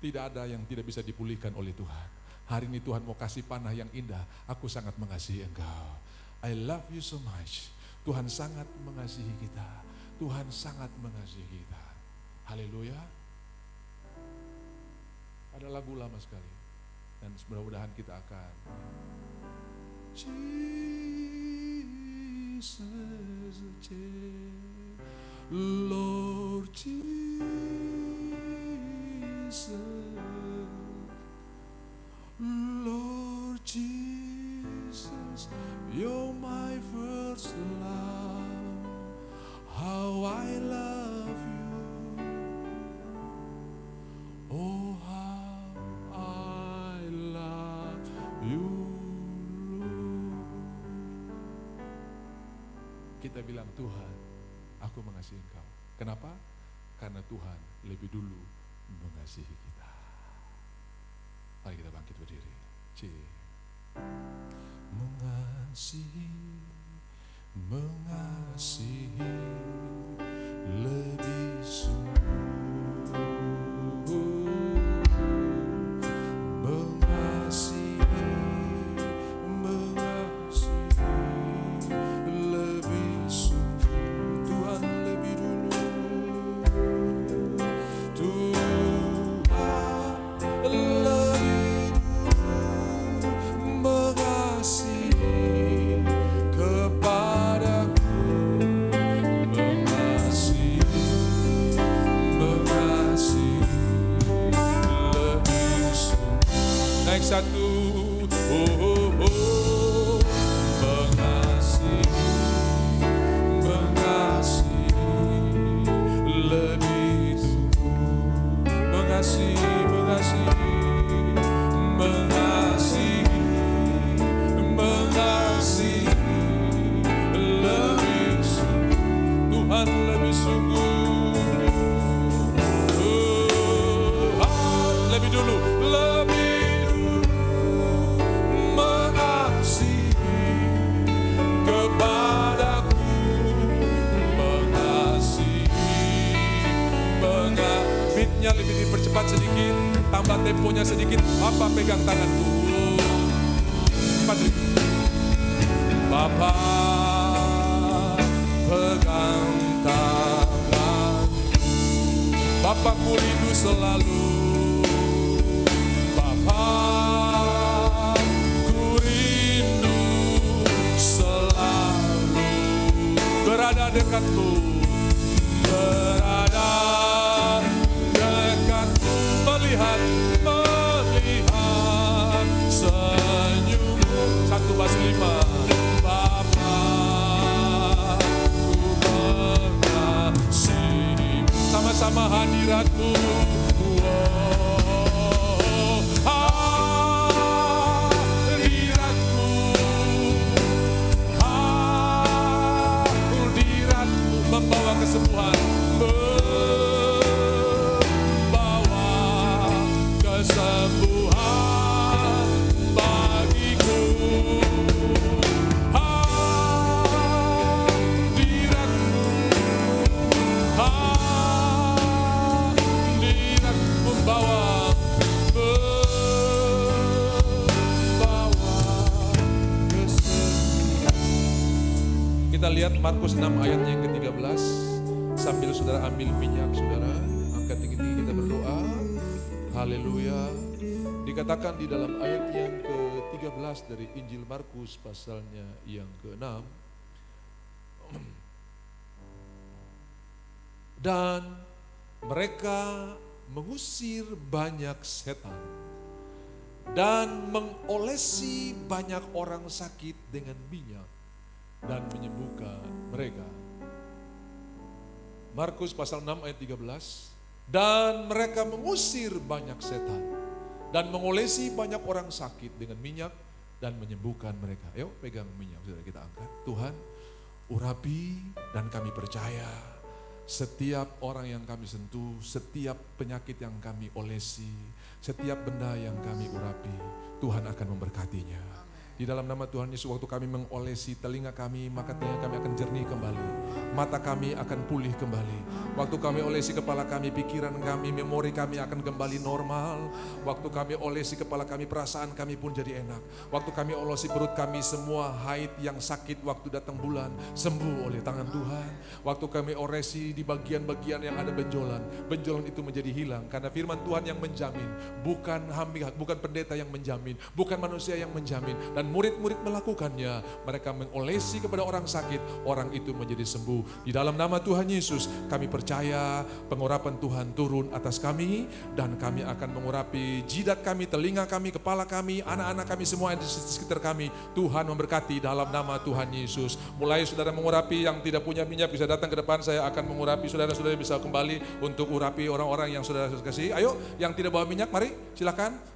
Tidak ada yang tidak bisa dipulihkan oleh Tuhan. Hari ini Tuhan mau kasih panah yang indah. Aku sangat mengasihi engkau. I love you so much. Tuhan sangat mengasihi kita. Tuhan sangat mengasihi kita. Haleluya. Ada lagu lama sekali. Dan mudah-mudahan kita akan Jesus, Lord Jesus, Lord Jesus, you're my first love. How I love you. Oh, how I love you. Kita bilang, Tuhan, aku mengasihi engkau. Kenapa? Karena Tuhan lebih dulu mengasihi kita. Mari kita bangkit berdiri. Mengasihi lebih sungguh. Mengasihi lebih sungguh. Tuhan lebih dulu. Naik satu, mengasihi lebih tumbuh, mengasihi lebih sungguh, Tuhan lebih sungguh, lebih dulu, beatnya lebih dipercepat sedikit, tambah temponya sedikit, Bapak pegang tanganku. 4 Bapa pegang tangan, Bapakku rindu selalu. Bapa ku rindu selalu berada dekatmu, berada dekatmu, melihat senyummu. 1:5. Bapa ku mengasihimu, sama-sama hadiratmu. Hadiratmu membawa kesembuhan, membawa kesembuhan bagiku. Hadiratmu membawa kesembuhan. Kita lihat Markus 6 ayatnya yang ke-13. Sambil saudara ambil minyak, saudara angkat tinggi, kita berdoa. Haleluya. Dikatakan di dalam ayat yang ke-13 dari Injil Markus pasalnya yang ke-6. Dan mereka mengusir banyak setan dan mengolesi banyak orang sakit dengan minyak dan menyembuhkan mereka. Markus pasal 6 ayat 13. Dan mereka mengusir banyak setan dan mengolesi banyak orang sakit dengan minyak dan menyembuhkan mereka. Ayo pegang minyak, saudara, kita angkat. Tuhan, urapi dan kami percaya setiap orang yang kami sentuh, setiap penyakit yang kami olesi, setiap benda yang kami urapi, Tuhan akan memberkatinya. Di dalam nama Tuhan Yesus, waktu kami mengolesi telinga kami, maka telinga kami akan jernih kembali. Mata kami akan pulih kembali. Waktu kami olesi kepala kami, pikiran kami, memori kami akan kembali normal. Waktu kami olesi kepala kami, perasaan kami pun jadi enak. Waktu kami olesi perut kami, semua haid yang sakit waktu datang bulan, sembuh oleh tangan Tuhan. Waktu kami olesi di bagian-bagian yang ada benjolan, benjolan itu menjadi hilang. Karena firman Tuhan yang menjamin, bukan pendeta yang menjamin, bukan manusia yang menjamin. Dan murid-murid melakukannya, mereka mengolesi kepada orang sakit, orang itu menjadi sembuh. Di dalam nama Tuhan Yesus, kami percaya pengurapan Tuhan turun atas kami, dan kami akan mengurapi jidat kami, telinga kami, kepala kami, anak-anak kami, semua yang di sekitar kami. Tuhan memberkati dalam nama Tuhan Yesus. Mulai saudara mengurapi, yang tidak punya minyak bisa datang ke depan, saya akan mengurapi. Saudara-saudara bisa kembali untuk urapi orang-orang yang saudara kasih. Ayo, yang tidak bawa minyak, mari silakan.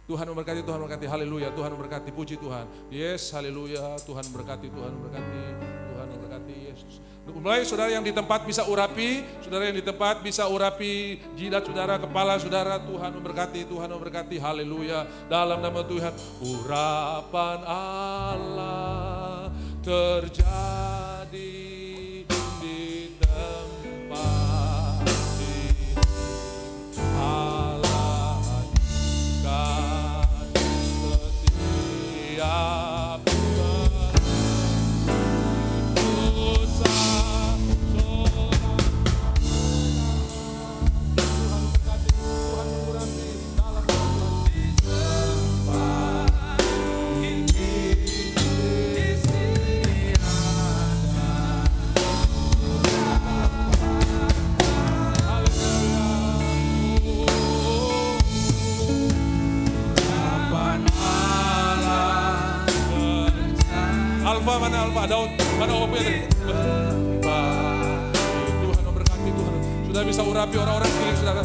Tuhan memberkati, Tuhan memberkati, haleluya, Tuhan memberkati, puji Tuhan. Yes, haleluya, Tuhan memberkati, Tuhan memberkati, Tuhan memberkati, Yesus. Mulai saudara yang di tempat bisa urapi, saudara yang di tempat bisa urapi jidat saudara, kepala saudara. Tuhan memberkati, haleluya. Dalam nama Tuhan, urapan Allah terjadi di tempat ini. Allah kan setiap Alfa, mana Alfa? Daud, mana Ope tadi? Tuhan memberkati, Tuhan. Sudah bisa urapi orang-orang sekeliling saudara.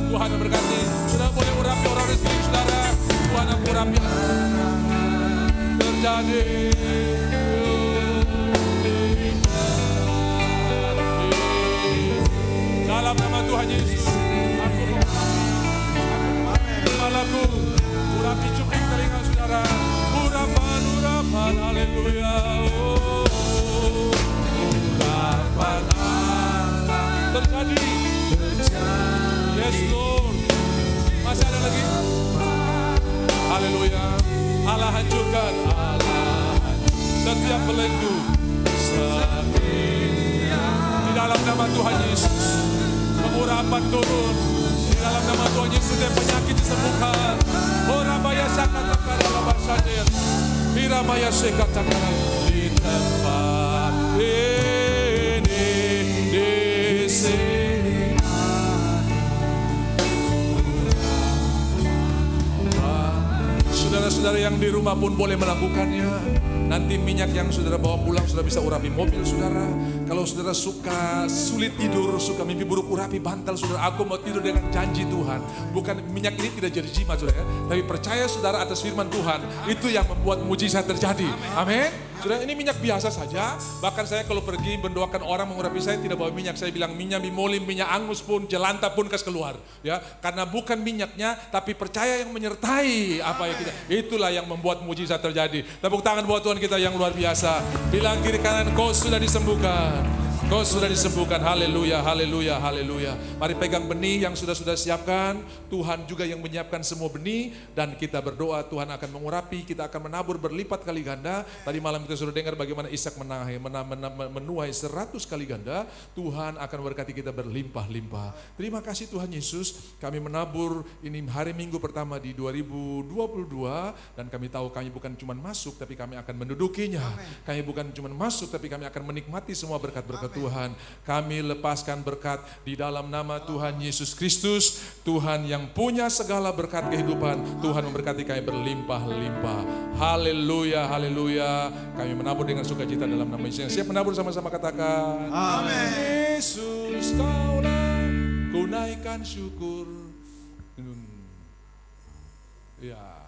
Tuhan memberkati. Sudah boleh urapi orang-orang sekeliling saudara. Tuhan aku urapi. Terjadi. Dalam nama Tuhan Yesus. Kepalaku, urapi cuping telinga saudara, urapan, haleluya. Urapan Allah terjadi, yes Lord, Tuhan Yesus. Pengurapan turun. Di dalam nama Tuhan Yesus setiap penyakit disembuhkan. Oh Rabaya Sakata Rabasadir. Mirabaya Sekata di tempat ini di sini. Saudara-saudara yang di rumah pun boleh melakukannya. Nanti minyak yang saudara bawa pulang sudah bisa urapi mobil saudara. Kalau saudara suka sulit tidur, suka mimpi buruk, urapi bantal saudara. Aku mau tidur dengan janji Tuhan. Bukan minyak ini tidak jadi jimat saudara, tapi percaya saudara atas firman Tuhan. Itu yang membuat mujizat terjadi. Amin. Saudara, ini minyak biasa saja. Bahkan saya kalau pergi mendoakan orang mengurapi saya tidak bawa minyak. Saya bilang minyak bimolim, minyak angus pun, jelanta pun kas keluar. Ya, karena bukan minyaknya, tapi percaya yang menyertai apa yang kita. Itulah yang membuat mujizat terjadi. Tepuk tangan buat Tuhan kita yang luar biasa. Bilang kiri kanan, kau sudah disembuhkan. Kau sudah disembuhkan. Haleluya, haleluya, haleluya. Mari pegang benih yang sudah siapkan. Tuhan juga yang menyiapkan semua benih. Dan kita berdoa Tuhan akan mengurapi. Kita akan menabur berlipat kali ganda. Tadi malam kita sudah dengar bagaimana Ishak menuai 100 kali ganda. Tuhan akan berkati kita berlimpah-limpah. Terima kasih Tuhan Yesus. Kami menabur ini hari Minggu pertama di 2022. Dan kami tahu kami bukan cuma masuk, tapi kami akan mendudukinya. Kami bukan cuma masuk, tapi kami akan menikmati semua berkat-berkat Tuhan. Kami lepaskan berkat di dalam nama Tuhan Yesus Kristus. Tuhan yang punya segala berkat kehidupan. Tuhan memberkati kami berlimpah-limpah. Haleluya, haleluya. Kami menabur dengan sukacita dalam nama Yesus. Siap menabur sama-sama katakan. Amin. Yesus kaulah ku naikkan syukur. Ya.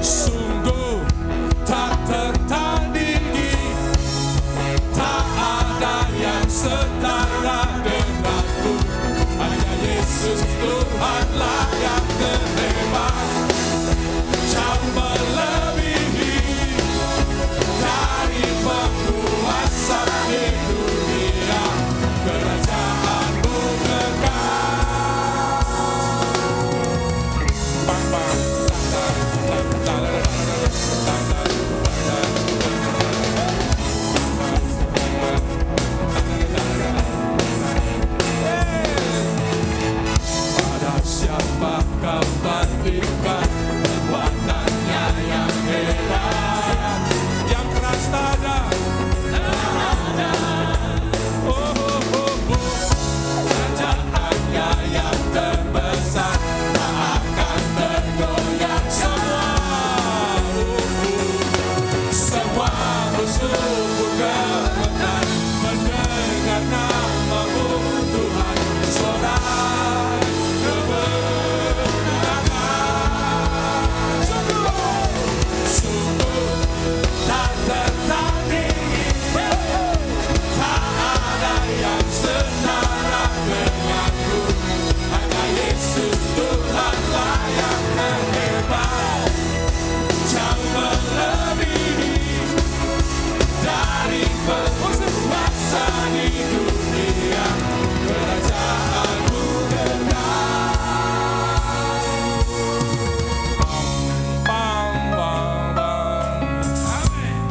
Sungguh tak tertandingi, tak ada yang setara denganmu. Hanya Yesus Tuhanlah yang terhebat, jauh melebihi dari penguasa di dunia. Kerajaanmu kekal. Bang, bang. Pada siapa kau bandingkan kekuatannya yang hebat, yang keras tak ada. Oh, oh, oh, oh. Kerajaannya yang terbesar tak akan tergoyah. Semua musuhku gemetar mendengar namamu Tuhan. Sorak kemenangan. Sungguh tak tertandingi, tak ada yang setara denganmu. Hanya Yesus Tuhanlah yang terhebat, jauh melebihi dari penguasa di dunia. Kerajaanmu kekal.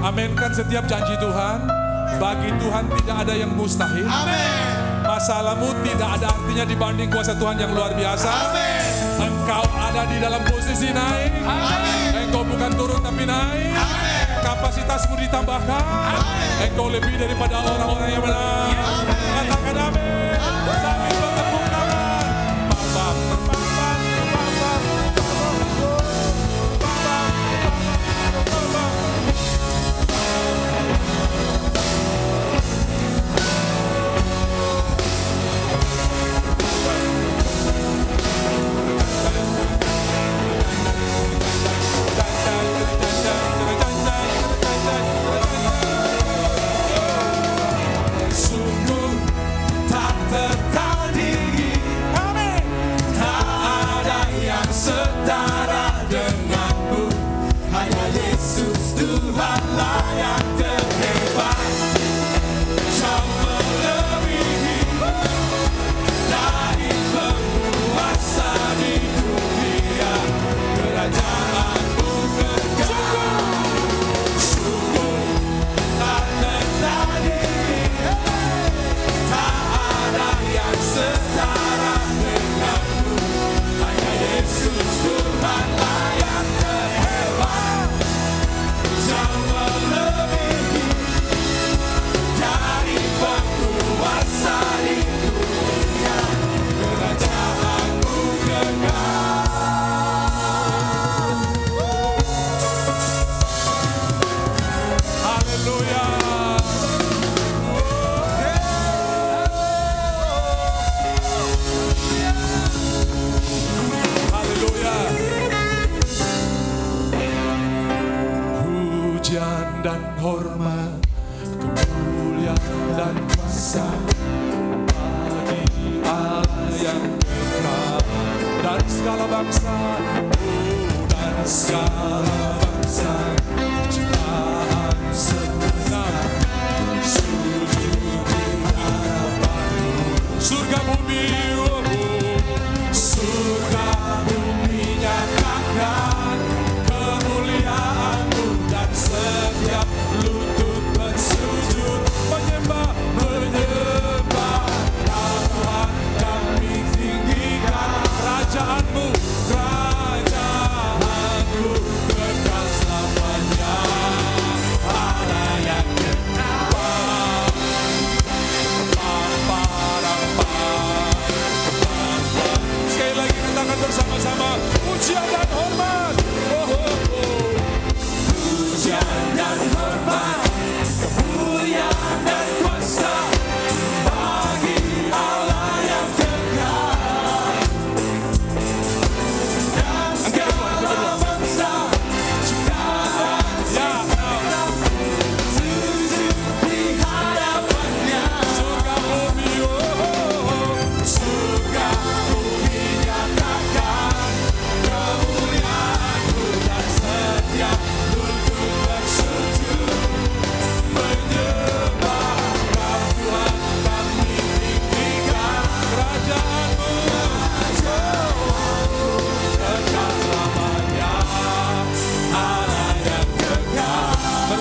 Aminkan setiap janji Tuhan. Bagi Tuhan tidak ada yang mustahil. Amin. Masalahmu tidak ada artinya dibanding kuasa Tuhan yang luar biasa. Amin. Engkau ada di dalam posisi naik. Amin. Engkau bukan turun tapi naik. Amin. Kapasitasmu ditambahkan. Amin. Engkau lebih daripada orang-orang yang menang. Katakan amin. Sambil bertepuk tangan. Bambang, bambang, bambang, bambang. Sungguh tak tertandingi, tak ada yang setara denganmu. Hanya Yesus Tuhanlah yang terhebat, jauh melebihi dari penguasa di dunia. Kerajaanmu kekal. Sungguh tak tertandingi, tak ada yang setara denganmu. Hanya Yesus Tuhanlah yang terhebat, jauh melebihi dari penguasa di dunia. Kerajaanmu kekal. Haleluya. Haleluya. Pujian dan hormat, kemuliaan dan kuasa bagi Allah yang kekal. Dan segala bangsa, dan segala bangsa, ciptaan segenap sujud di hadapan-Mu. Surga bumi, surga bumi nyatakan kemuliaan-Mu, dan setiap lutut bersujud menyembah, menyembah Tuhan. Kami tinggikan kerajaan-Mu, kerajaan-Mu kekal selama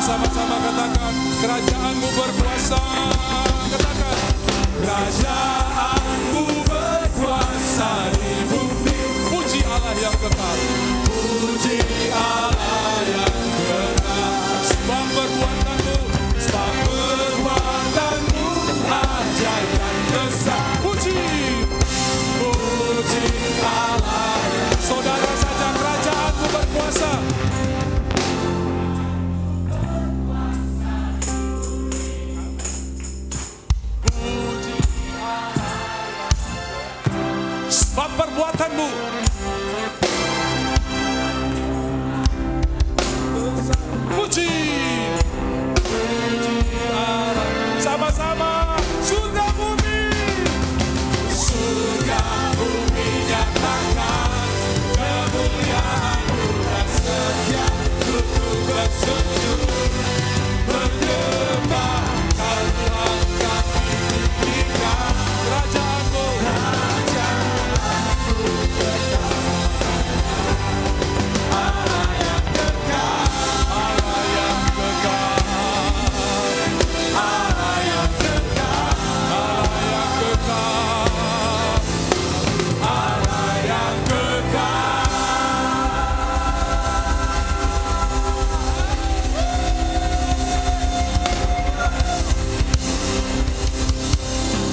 Sama-sama katakan, kerajaanmu berkuasa. Katakan, kerajaanmu berkuasa di bumi. Puji Allah yang kekal. Puji Allah yang kekal. Sebab perbuatanmu ajaib dan besar. Puji Allah. Saudara saja, kerajaanmu berkuasa. Sebab perbuatanmu puji Allah. Sama-sama surga bumi nyatakan kemuliaan-Mu dan setia untuk bersujud menyembah Tuhan kami tinggikan kerajaan-Mu. Allah yang kekal, Allah yang kekal, Allah yang kekal, Allah yang kekal, Allah yang kekal.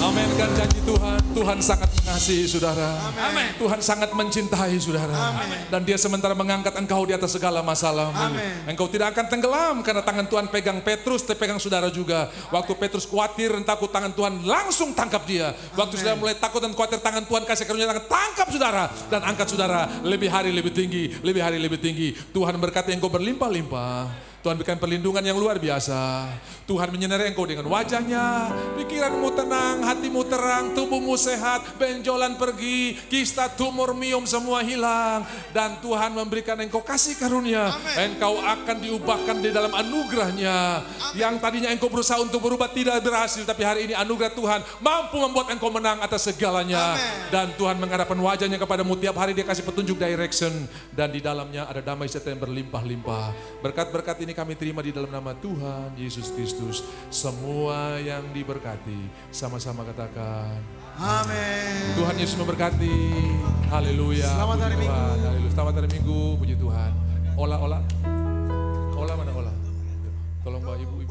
Amin. Kan janji Tuhan, Tuhan sangat mengasihi saudara. Amin. Tuhan sangat mencintai saudara. Amin. Dan dia sementara mengangkat engkau di atas segala masalah. Amin. Engkau tidak akan tenggelam karena tangan Tuhan pegang Petrus, pegang saudara juga. Waktu Petrus khawatir dan takut, tangan Tuhan langsung tangkap dia. Waktu saudara mulai takut dan khawatir, tangan Tuhan kasih karunia, tangan tangkap saudara dan angkat saudara lebih hari lebih tinggi, lebih hari lebih tinggi. Tuhan berkati engkau berlimpah-limpah. Tuhan berikan perlindungan yang luar biasa. Tuhan menyinari engkau dengan wajahnya. Pikiranmu tenang, hatimu terang, tubuhmu sehat, benjolan pergi, kista, tumor, miom semua hilang. Dan Tuhan memberikan engkau kasih karunia. Amen. Engkau akan diubahkan di dalam anugerahnya. Yang tadinya engkau berusaha untuk berubah tidak berhasil. Tapi hari ini anugerah Tuhan mampu membuat engkau menang atas segalanya. Amen. Dan Tuhan menghadapkan wajahnya kepadamu tiap hari, dia kasih petunjuk direction. Dan di dalamnya ada damai sejahtera yang berlimpah-limpah. Berkat-berkat ini kami terima di dalam nama Tuhan Yesus Kristus. Semua yang diberkati sama-sama katakan Amin. Tuhan Yesus memberkati. Haleluya. Selamat Puji hari Tuhan. Minggu. Haleluya. Selamat hari Minggu. Puji Tuhan. Ola mana Ola? Tolong Mbak Ibu.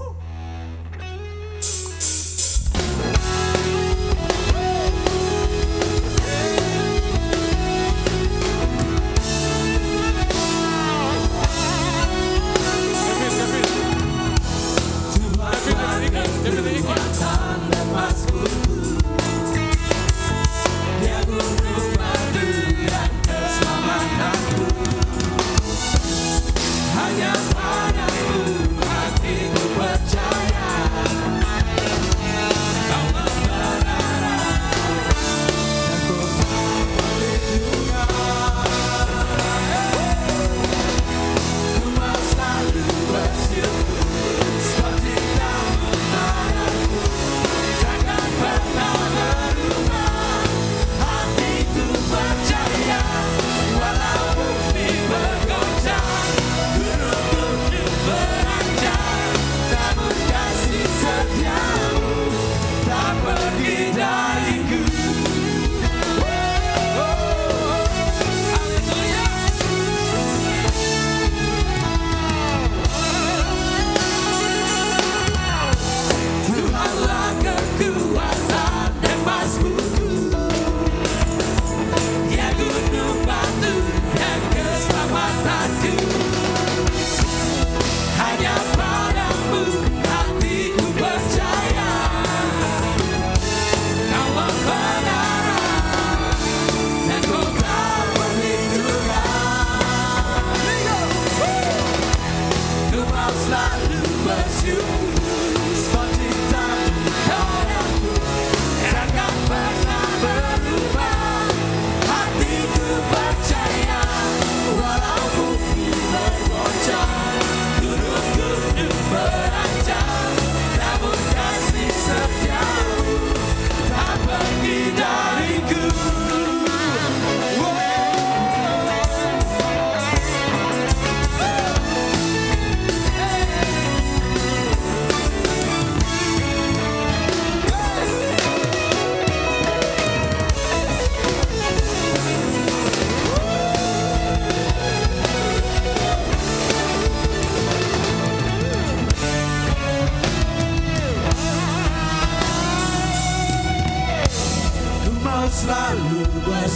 Hanya padamu hatiku percaya. Walaupun di bergoncang gunung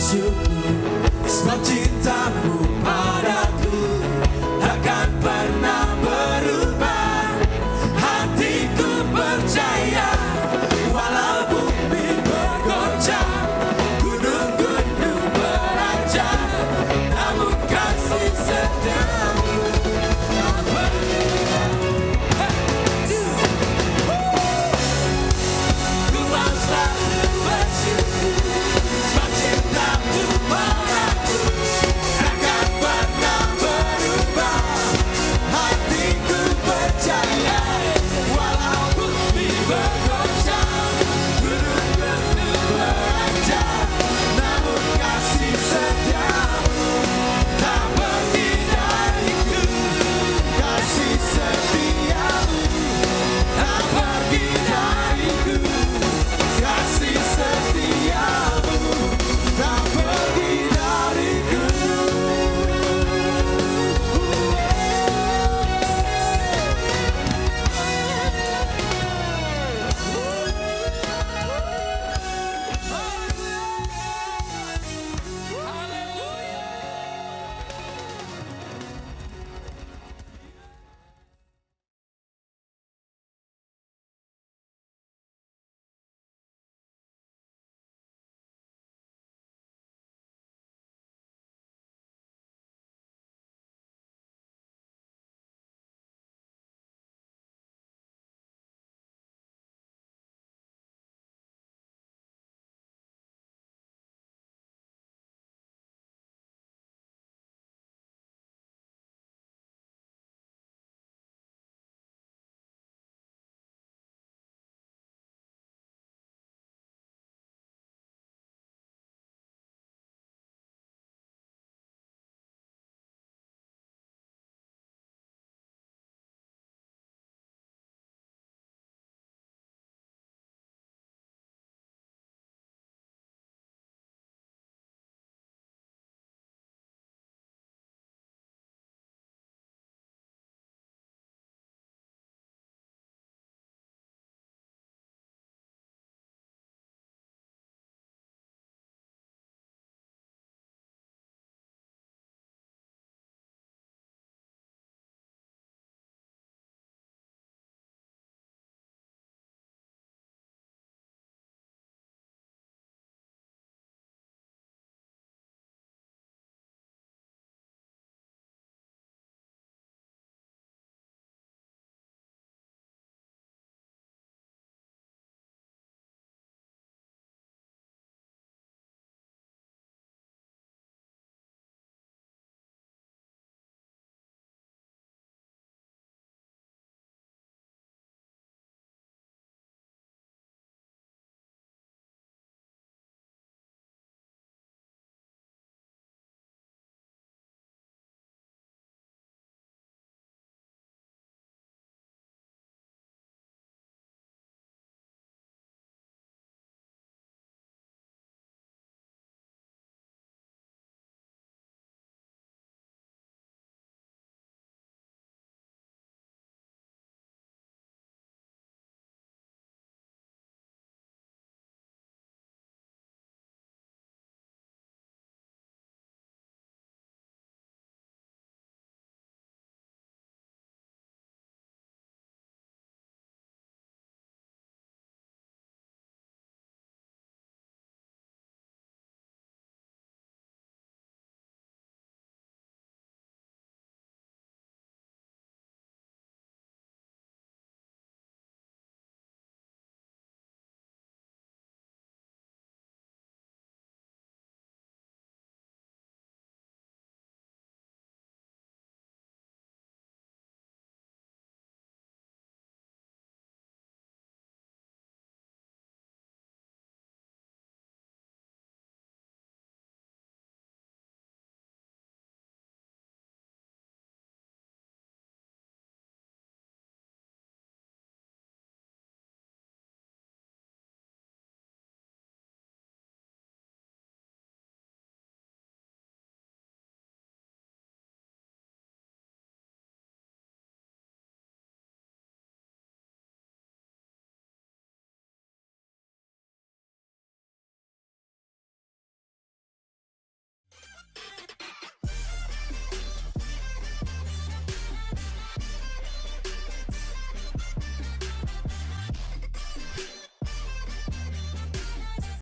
syukur